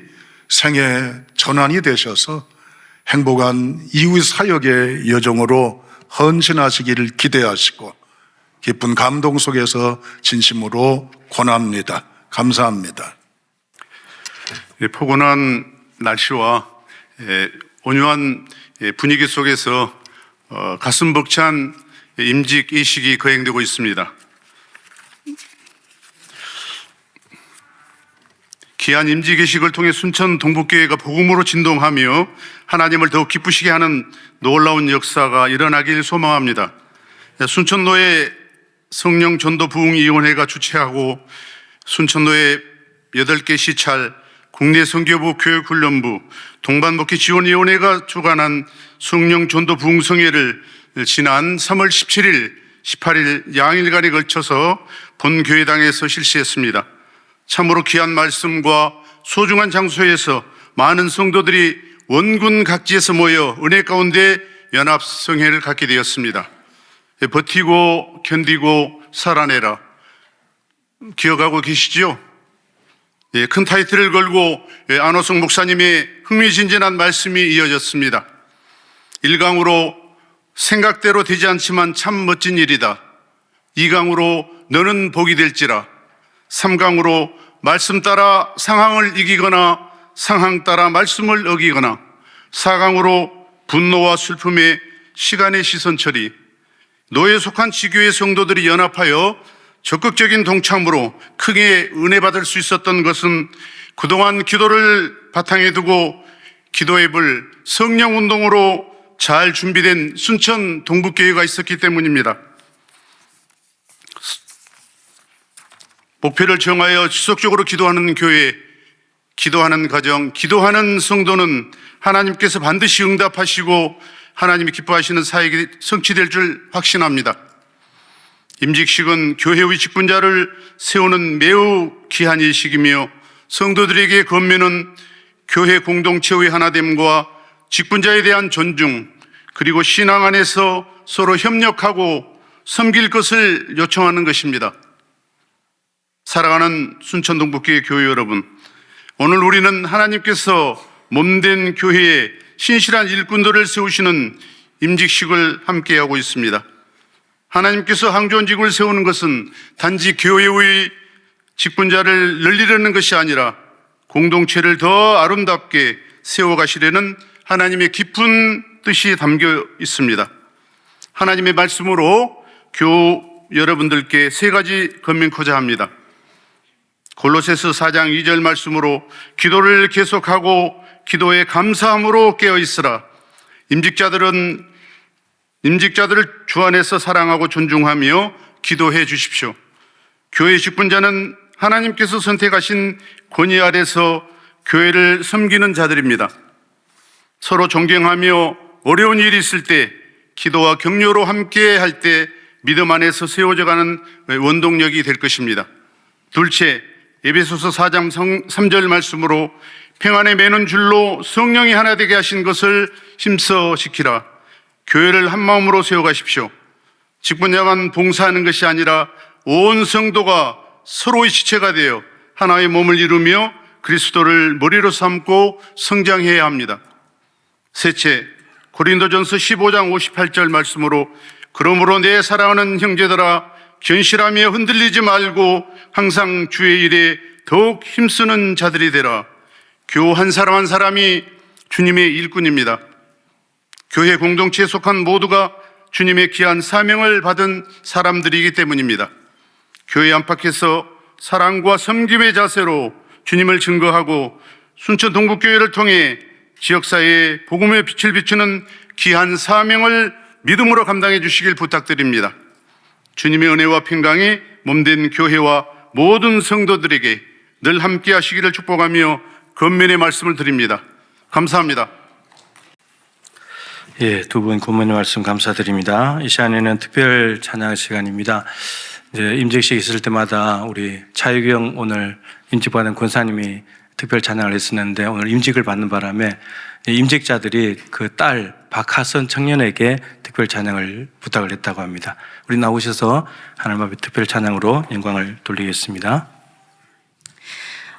생애 전환이 되셔서 행복한 이웃 사역의 여정으로 헌신하시기를 기대하시고 기쁜 감동 속에서 진심으로 권합니다. 감사합니다. 포근한 날씨와 온유한 분위기 속에서 가슴 벅찬 임직 이식이 거행되고 있습니다. 귀한 임지계식을 통해 순천 동북교회가 복음으로 진동하며 하나님을 더욱 기쁘시게 하는 놀라운 역사가 일어나길 소망합니다. 순천노회 성령 전도 부흥위원회가 주최하고 순천노회 8개 시찰, 국내 선교부 교육훈련부, 동반목회 지원위원회가 주관한 성령 전도 부흥성회를 지난 3월 17일, 18일 양일간에 걸쳐서 본교회당에서 실시했습니다. 참으로 귀한 말씀과 소중한 장소에서 많은 성도들이 원군 각지에서 모여 은혜 가운데 연합성회를 갖게 되었습니다. 버티고 견디고 살아내라. 기억하고 계시죠? 큰 타이틀을 걸고 안호성 목사님의 흥미진진한 말씀이 이어졌습니다. 1강으로 생각대로 되지 않지만 참 멋진 일이다. 2강으로 너는 복이 될지라. 3강으로 말씀 따라 상황을 이기거나 상황 따라 말씀을 어기거나 4강으로 분노와 슬픔에 시간의 시선 처리. 노예에 속한 지교의 성도들이 연합하여 적극적인 동참으로 크게 은혜 받을 수 있었던 것은 그동안 기도를 바탕에 두고 기도해볼 성령운동으로 잘 준비된 순천 동북교회가 있었기 때문입니다. 목표를 정하여 지속적으로 기도하는 교회, 기도하는 가정, 기도하는 성도는 하나님께서 반드시 응답하시고 하나님이 기뻐하시는 사역이 성취될 줄 확신합니다. 임직식은 교회의 직분자를 세우는 매우 귀한 일식이며 성도들에게 건면은 교회 공동체의 하나됨과 직분자에 대한 존중, 그리고 신앙 안에서 서로 협력하고 섬길 것을 요청하는 것입니다. 사랑하는 순천 동북교회 교회 여러분, 오늘 우리는 하나님께서 몸된 교회에 신실한 일꾼들을 세우시는 임직식을 함께하고 있습니다. 하나님께서 항존직을 세우는 것은 단지 교회의 직분자를 늘리려는 것이 아니라 공동체를 더 아름답게 세워가시려는 하나님의 깊은 뜻이 담겨 있습니다. 하나님의 말씀으로 교우 여러분들께 3가지 권면코자 합니다. 골로새서 4장 2절 말씀으로 기도를 계속하고 기도에 감사함으로 깨어 있으라. 임직자들을 주 안에서 사랑하고 존중하며 기도해 주십시오. 교회 직분자는 하나님께서 선택하신 권위 아래서 교회를 섬기는 자들입니다. 서로 존경하며 어려운 일이 있을 때 기도와 격려로 함께 할 때 믿음 안에서 세워져가는 원동력이 될 것입니다. 둘째, 에베소서 4장 3절 말씀으로 평안에 매는 줄로 성령이 하나 되게 하신 것을 힘써 지키라. 교회를 한 마음으로 세워가십시오. 직분자만 봉사하는 것이 아니라 온 성도가 서로의 지체가 되어 하나의 몸을 이루며 그리스도를 머리로 삼고 성장해야 합니다. 셋째, 고린도전서 15장 58절 말씀으로 그러므로 내 사랑하는 형제들아 견실하며 흔들리지 말고 항상 주의 일에 더욱 힘쓰는 자들이 되라. 교우 한 사람 한 사람이 주님의 일꾼입니다. 교회 공동체에 속한 모두가 주님의 귀한 사명을 받은 사람들이기 때문입니다. 교회 안팎에서 사랑과 섬김의 자세로 주님을 증거하고 순천 동북교회를 통해 지역사회에 복음의 빛을 비추는 귀한 사명을 믿음으로 감당해 주시길 부탁드립니다. 주님의 은혜와 평강이 몸된 교회와 모든 성도들에게 늘 함께 하시기를 축복하며 권면의 말씀을 드립니다. 감사합니다. 예, 두 분 고문의 말씀 감사드립니다. 이 시간에는 특별 찬양 시간입니다. 이제 임직식 있을 때마다 우리 차유경 오늘 임직받은 권사님이 특별 찬양을 했었는데 오늘 임직을 받는 바람에 임직자들이 그 딸 박하선 청년에게 특별 찬양을 부탁을 했다고 합니다. 우리 나오셔서 하나님 앞에 특별 찬양으로 영광을 돌리겠습니다.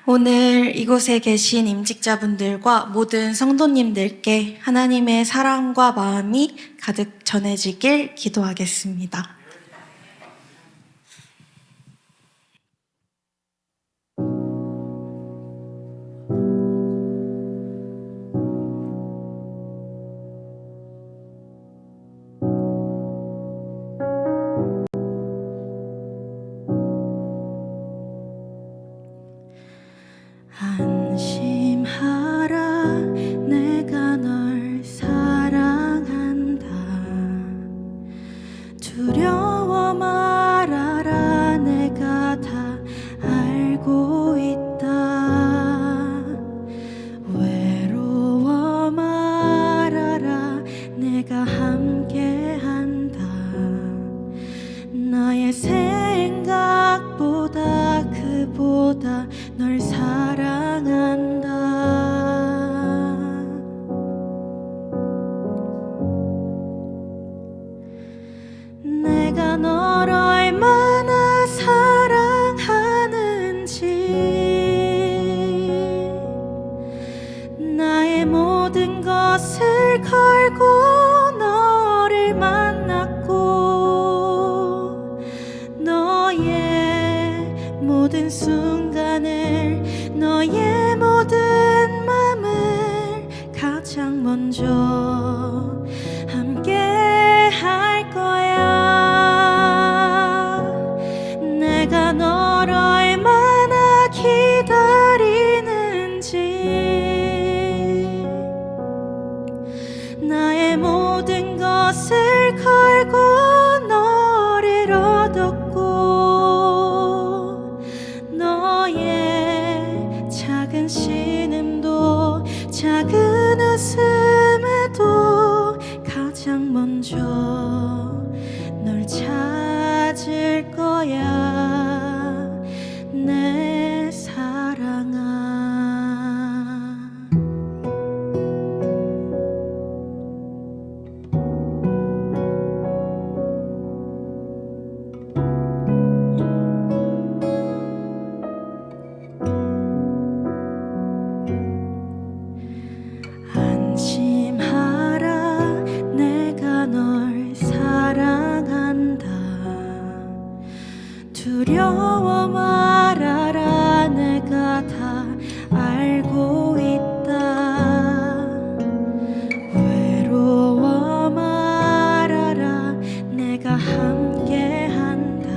오늘 이곳에 계신 임직자분들과 모든 성도님들께 하나님의 사랑과 마음이 가득 전해지길 기도하겠습니다. 한 두려워 말아라 내가 다 알고 있다. 외로워 말아라 내가 함께한다. 너의 생각보다 그보다 널 사랑한다. 내가 널 얼마나 사랑하는지 나의 모든 것을 걸고 너를 만났고 너의 모든 순간을 너의 모든 맘을 가장 먼저 함께 할 거야. 내가 널 얼마나 기다리는지 나의 모든 것을 걸고 너를 얻었고 너의 작은 신음도 작은 웃음에도 가장 먼저 널 찾을 거야 내 사랑아. 안심하라 내가 널 사랑한다. 두려워 말아라 내가 다 알고 있다. 외로워 말아라 내가 함께한다.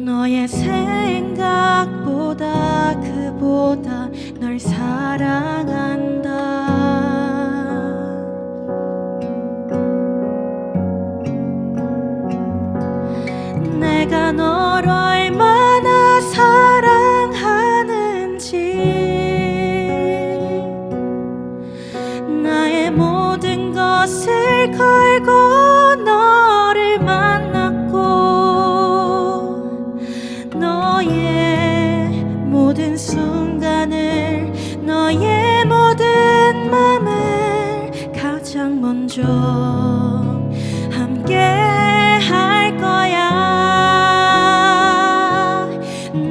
너의 생각보다 그보다 널 사랑한다. 내가 널 얼마나 사랑하는지 나의 모든 것을 걸고 너를 만났고 너의 모든 순간을 너의 모든 맘을 가장 먼저 함께 할 거야.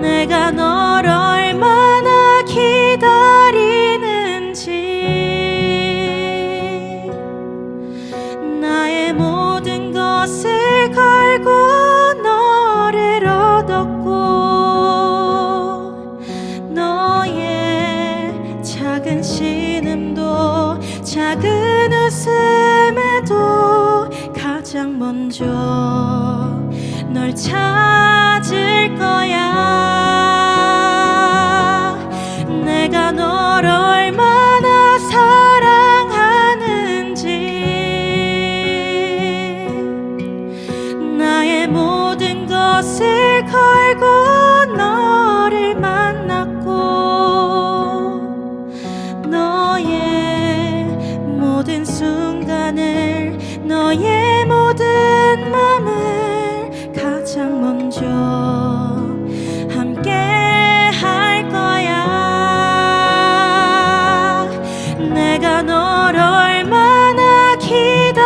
내가 널 얼마나 기다리는지 나의 모든 것을 걸고 너를 얻었고 너의 작은 신음도 작은 웃음에도 가장 먼저 널 찾을 거야. 내가 널 얼마나 사랑하는지 나의 모든 것을 걸고 너를 만났고 너의 모든 순간을 너의 모든 맘을 가장 먼저 함께 할 거야. 내가 널 얼마나 기다리는지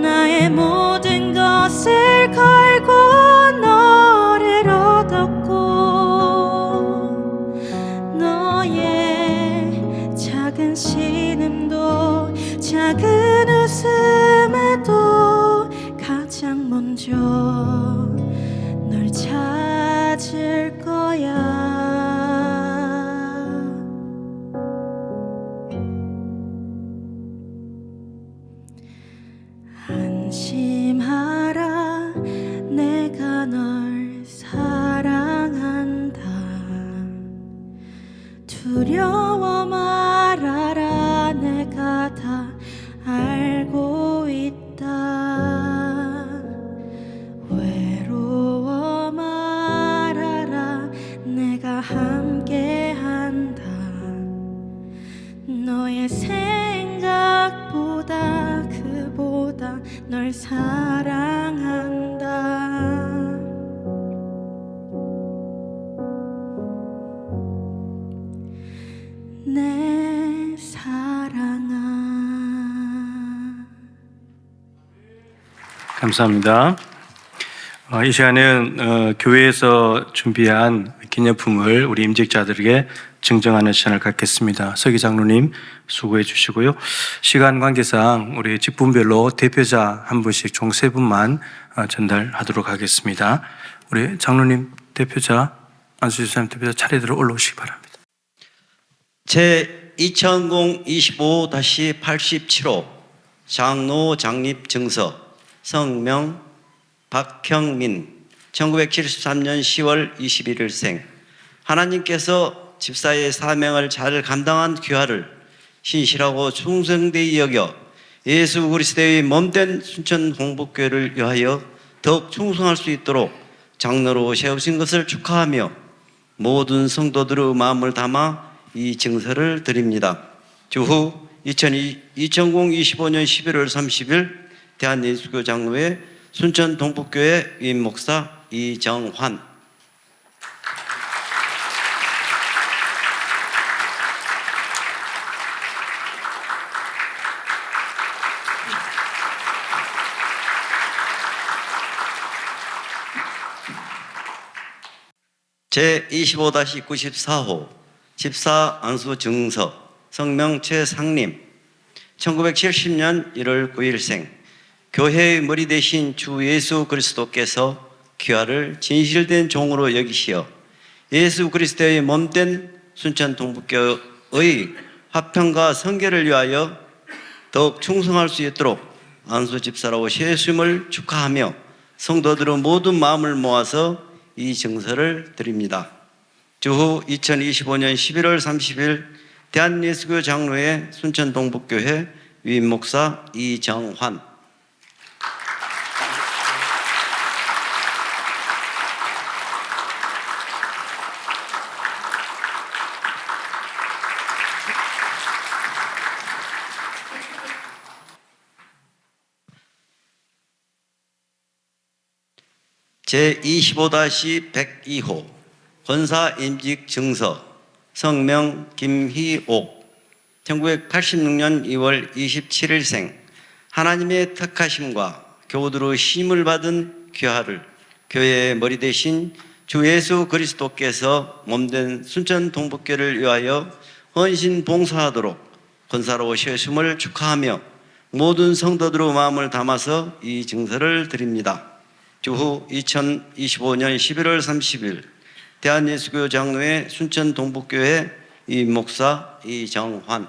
나의 모든 것을 걸고 너를 얻었고 너의 작은 신음도 작은 웃음에도 내 생각보다 그보다 널 사랑한다. 내 사랑아. 감사합니다. 이 시간에는 교회에서 준비한 기념품을 우리 임직자들에게 증정하는 시간을 갖겠습니다. 서기 장로님 수고해 주시고요. 시간 관계상 우리 직분별로 대표자 한 분씩 총 3분만 전달하도록 하겠습니다. 우리 장로님 대표자, 안수지 집사님 대표자 차례대로 올라오시기 바랍니다. 제 2025-87호 장로 장립 증서 성명 박형민 1973년 10월 21일생. 하나님께서 집사의 사명을 잘 감당한 귀하를 신실하고 충성되이 여겨 예수 그리스도의 몸된 순천 홍복교회를 위하여 더욱 충성할 수 있도록 장로로 세우신 것을 축하하며 모든 성도들의 마음을 담아 이 증서를 드립니다. 주후 2025년 11월 30일 대한예수교 장로회 순천 동북교회 위임 목사 이정환. 제 25-94호 집사 안수 증서 성명 최상림 1970년 1월 9일생. 교회의 머리 대신 주 예수 그리스도께서 귀하를 진실된 종으로 여기시어 예수 그리스도의 몸된 순천 동북교의 화평과 성결을 위하여 더욱 충성할 수 있도록 안수 집사라고 세움을 축하하며 성도들의 모든 마음을 모아서 이 증서를 드립니다. 주후 2025년 11월 30일 대한예수교 장로회 순천 동북교회 위임 목사 이정환. 제25-102호 권사 임직 증서 성명 김희옥 1986년 2월 27일생. 하나님의 택하심과 교우들의 심을 받은 귀하를 교회의 머리 대신 주 예수 그리스도께서 몸된 순천 동북교를 위하여 헌신 봉사하도록 권사로 세움을 축하하며 모든 성도들의 마음을 담아서 이 증서를 드립니다. 주후 2025년 11월 30일 대한예수교 장로회 순천 동북교회 위임 목사 이정환.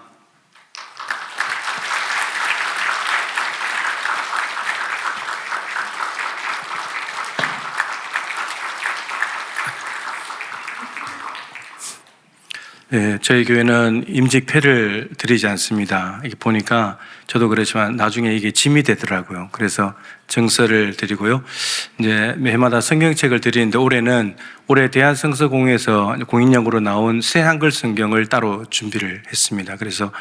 네, 저희 교회는 임직패를 드리지 않습니다. 이게 보니까 저도 그렇지만 나중에 이게 짐이 되더라고요. 그래서 증서를 드리고요. 이제 매해마다 성경책을 드리는데 올해 대한성서공회에서 공인용으로 나온 새 한글 성경을 따로 준비를 했습니다. 그래서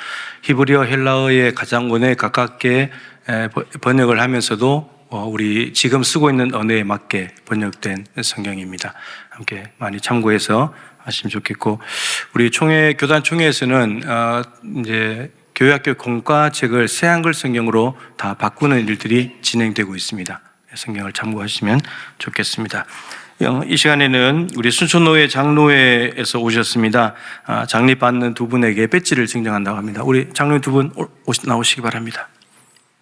히브리어, 헬라어에 가장 원어에 가깝게 번역을 하면서도 우리 지금 쓰고 있는 언어에 맞게 번역된 성경입니다. 함께 많이 참고해서 하시면 좋겠고, 우리 총회 교단 총회에서는 이제 교회학교 공과책을 새 한글 성경으로 다 바꾸는 일들이 진행되고 있습니다. 성경을 참고하시면 좋겠습니다. 이 시간에는 우리 순천노회 장로회에서 오셨습니다. 장립받는 두 분에게 배지를 증정한다고 합니다. 우리 장로회 두 분 나오시기 바랍니다.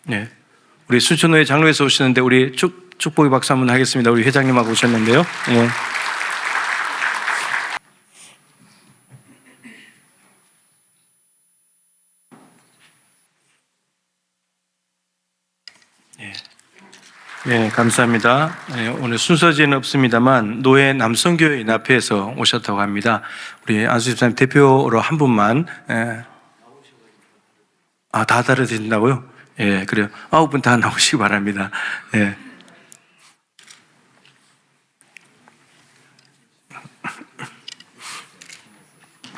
네, 우리 순천노회 장로회에서 오시는데 우리 축복의 박수 한번 하겠습니다. 우리 회장님하고 오셨는데요. 네. 네, 감사합니다. 네, 오늘 순서지는 없습니다만 노회 남성교회 연합회에서 오셨다고 합니다. 우리 안수 집사님 대표로 한 분만 다 다르신다고요? 예, 그래요. 9분 다 나오시기 바랍니다. 예.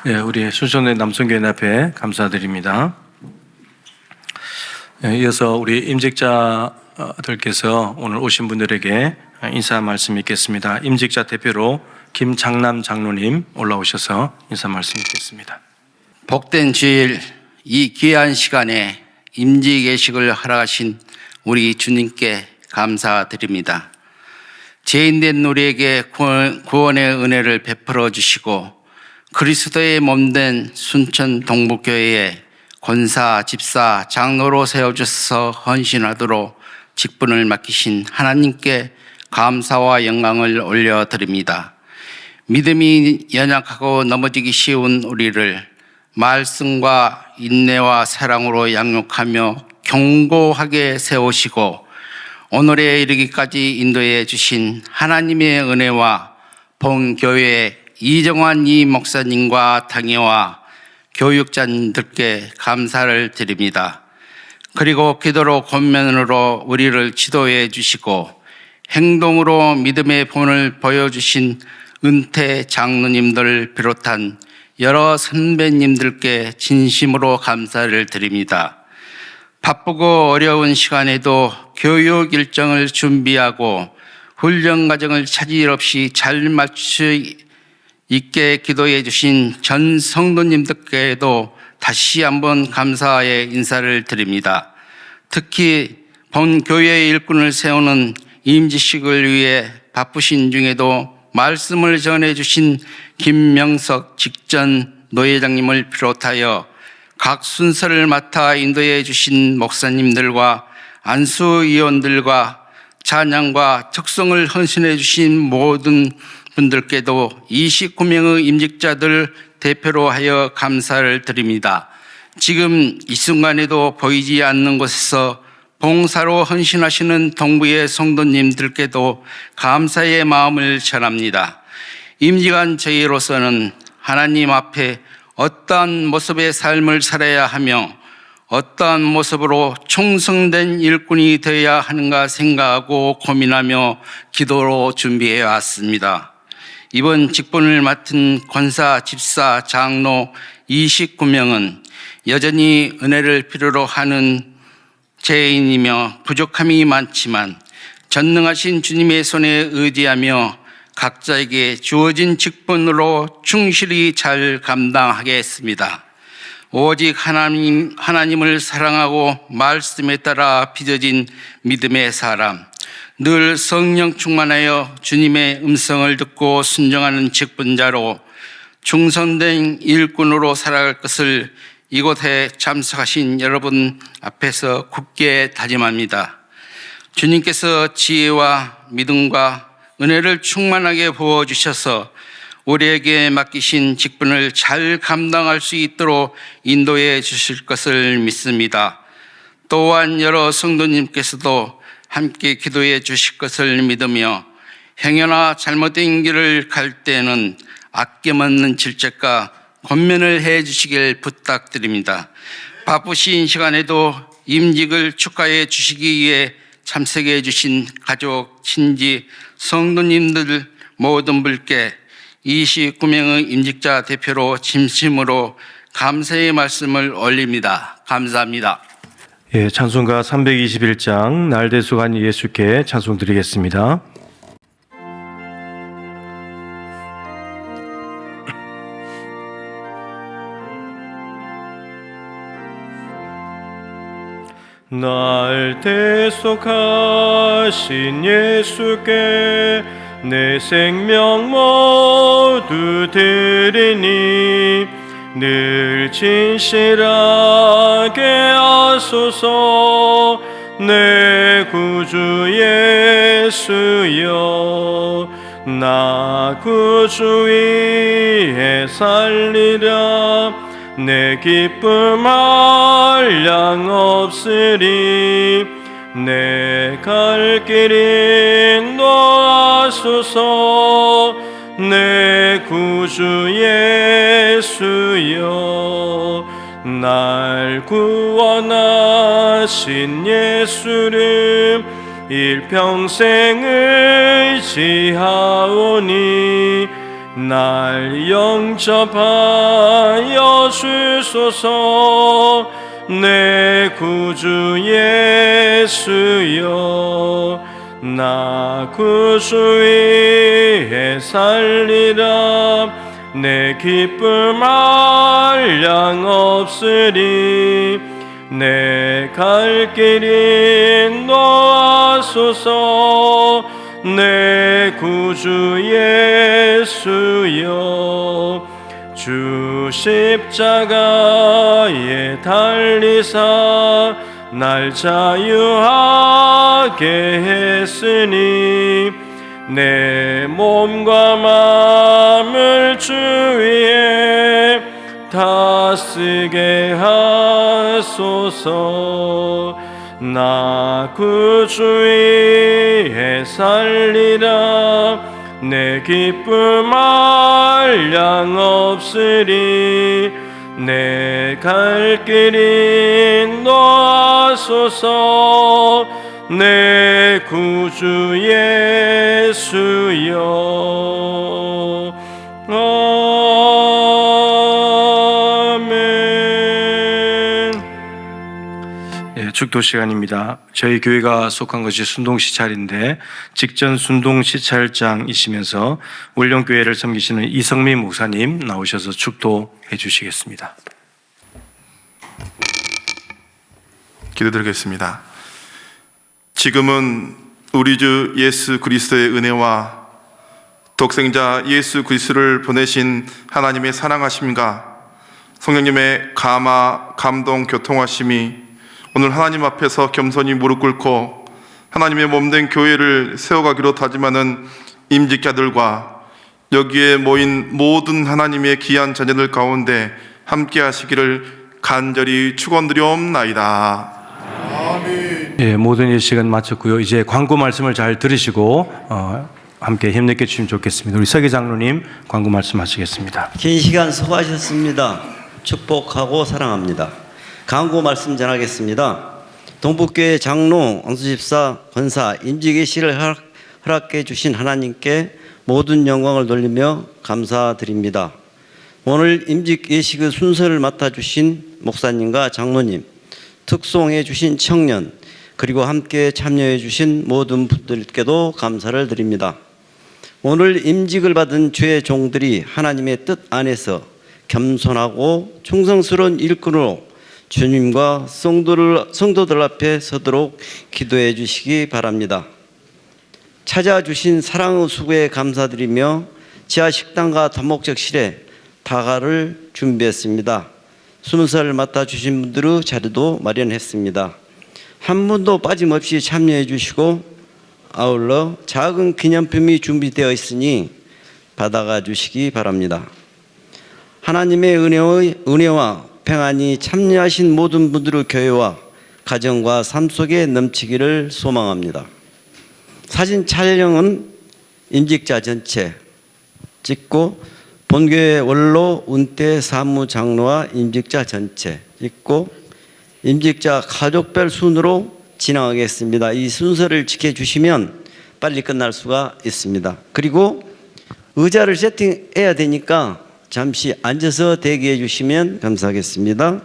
예, 우리 순천의 남성교연합회 감사드립니다. 예, 이어서 우리 임직자들께서 오늘 오신 분들에게 인사 말씀 있겠습니다. 임직자 대표로 김장남 장로님 올라오셔서 인사 말씀 있겠습니다. 복된 주일 이 귀한 시간에 임지 예식을 허락하신 우리 주님께 감사드립니다. 죄인된 우리에게 구원의 은혜를 베풀어 주시고 그리스도의 몸된 순천 동북교회에 권사, 집사, 장로로 세워주셔서 헌신하도록 직분을 맡기신 하나님께 감사와 영광을 올려드립니다. 믿음이 연약하고 넘어지기 쉬운 우리를 말씀과 인내와 사랑으로 양육하며 견고하게 세우시고 오늘에 이르기까지 인도해 주신 하나님의 은혜와 본교회 이정환 이 목사님과 당회와 교육자님들께 감사를 드립니다. 그리고 기도로 권면으로 우리를 지도해 주시고 행동으로 믿음의 본을 보여주신 은퇴 장로님들 비롯한 여러 선배님들께 진심으로 감사를 드립니다. 바쁘고 어려운 시간에도 교육 일정을 준비하고 훈련 과정을 차질 없이 잘 맞추 있게 기도해 주신 전 성도님들께도 다시 한번 감사의 인사를 드립니다. 특히 본 교회의 일꾼을 세우는 임직식을 위해 바쁘신 중에도 말씀을 전해 주신 김명석 직전 노회장님을 비롯하여 각 순서를 맡아 인도해 주신 목사님들과 안수위원들과 찬양과 특성을 헌신해 주신 모든 분들께도 29명의 임직자들 대표로 하여 감사를 드립니다. 지금 이 순간에도 보이지 않는 곳에서 봉사로 헌신하시는 동부의 성도님들께도 감사의 마음을 전합니다. 임직한 저희로서는 하나님 앞에 어떠한 모습의 삶을 살아야 하며 어떠한 모습으로 충성된 일꾼이 되어야 하는가 생각하고 고민하며 기도로 준비해 왔습니다. 이번 직분을 맡은 권사, 집사, 장로 29명은 여전히 은혜를 필요로 하는 죄인이며 부족함이 많지만 전능하신 주님의 손에 의지하며 각자에게 주어진 직분으로 충실히 잘 감당하겠습니다. 오직 하나님을 사랑하고 말씀에 따라 빚어진 믿음의 사람, 늘 성령 충만하여 주님의 음성을 듣고 순종하는 직분자로 충성된 일꾼으로 살아갈 것을 이곳에 참석하신 여러분 앞에서 굳게 다짐합니다. 주님께서 지혜와 믿음과 은혜를 충만하게 부어주셔서 우리에게 맡기신 직분을 잘 감당할 수 있도록 인도해 주실 것을 믿습니다. 또한 여러 성도님께서도 함께 기도해 주실 것을 믿으며 행여나 잘못된 길을 갈 때는 아낌없는 질책과 권면을 해 주시길 부탁드립니다. 바쁘신 시간에도 임직을 축하해 주시기 위해 참석해 주신 가족, 친지, 성도님들 모든 분께 29명의 임직자 대표로 진심으로 감사의 말씀을 올립니다. 감사합니다. 예, 찬송가 321장 날대수간 예수께 찬송 드리겠습니다. 날 대속하신 예수께 내 생명 모두 드리니 늘 진실하게 하소서. 내 구주 예수여 나 구주 위에 살리라. 내 기쁨 한량 없으리. 내 갈 길 인도하소서. 내 구주 예수여 날 구원하신 예수를 일평생 의지하오니 날 영접하여 주소서. 내 구주 예수여, 나 구주 위에 살리라. 내 기쁨 한량 없으리. 내 갈 길 인도하소서. 내 구주 예수여, 주 십자가에 달리사 날 자유하게 했으니 내 몸과 마음을 주 위에 다 쓰게 하소서. 나 구주 위에 살리라. 내 기쁨 한량 없으리. 내 갈 길 인도하소서. 내 구주 예수여. 축도 시간입니다. 저희 교회가 속한 것이 순동시찰인데 직전 순동시찰장이시면서 울령교회를 섬기시는 이성민 목사님 나오셔서 축도해 주시겠습니다. 기도드리겠습니다. 지금은 우리 주 예수 그리스도의 은혜와 독생자 예수 그리스도를 보내신 하나님의 사랑하심과 성령님의 감화, 감동, 교통하심이 오늘 하나님 앞에서 겸손히 무릎 꿇고 하나님의 몸된 교회를 세워가기로 다짐하는 임직자들과 여기에 모인 모든 하나님의 귀한 자녀들 가운데 함께 하시기를 간절히 축원드리옵나이다. 예, 모든 일 시간 마쳤고요. 이제 광고 말씀을 잘 들으시고 함께 힘내게 주시면 좋겠습니다. 우리 서기 장로님 광고 말씀하시겠습니다. 긴 시간 수고하셨습니다. 축복하고 사랑합니다. 강구 말씀 전하겠습니다. 동북교회 장로, 왕수집사, 권사, 임직예식을 허락해 주신 하나님께 모든 영광을 돌리며 감사드립니다. 오늘 임직예식의 순서를 맡아주신 목사님과 장로님, 특송해 주신 청년, 그리고 함께 참여해 주신 모든 분들께도 감사를 드립니다. 오늘 임직을 받은 주의 종들이 하나님의 뜻 안에서 겸손하고 충성스러운 일꾼으로 주님과 성도들 앞에 서도록 기도해 주시기 바랍니다. 찾아주신 사랑의 수고에 감사드리며 지하 식당과 다목적실에 다가를 준비했습니다. 순서를 맡아주신 분들의 자리도 마련했습니다. 한 분도 빠짐없이 참여해 주시고 아울러 작은 기념품이 준비되어 있으니 받아가 주시기 바랍니다. 하나님의 은혜와 평안이 참여하신 모든 분들의 교회와 가정과 삶 속에 넘치기를 소망합니다. 사진 촬영은 임직자 전체 찍고 본교회 원로 운대 사무장로와 임직자 전체 찍고 임직자 가족별 순으로 진행하겠습니다. 이 순서를 지켜주시면 빨리 끝날 수가 있습니다. 그리고 의자를 세팅해야 되니까 잠시 앉아서 대기해 주시면 감사하겠습니다.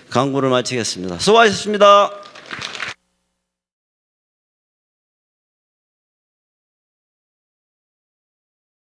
강구를 마치겠습니다. 수고하셨습니다.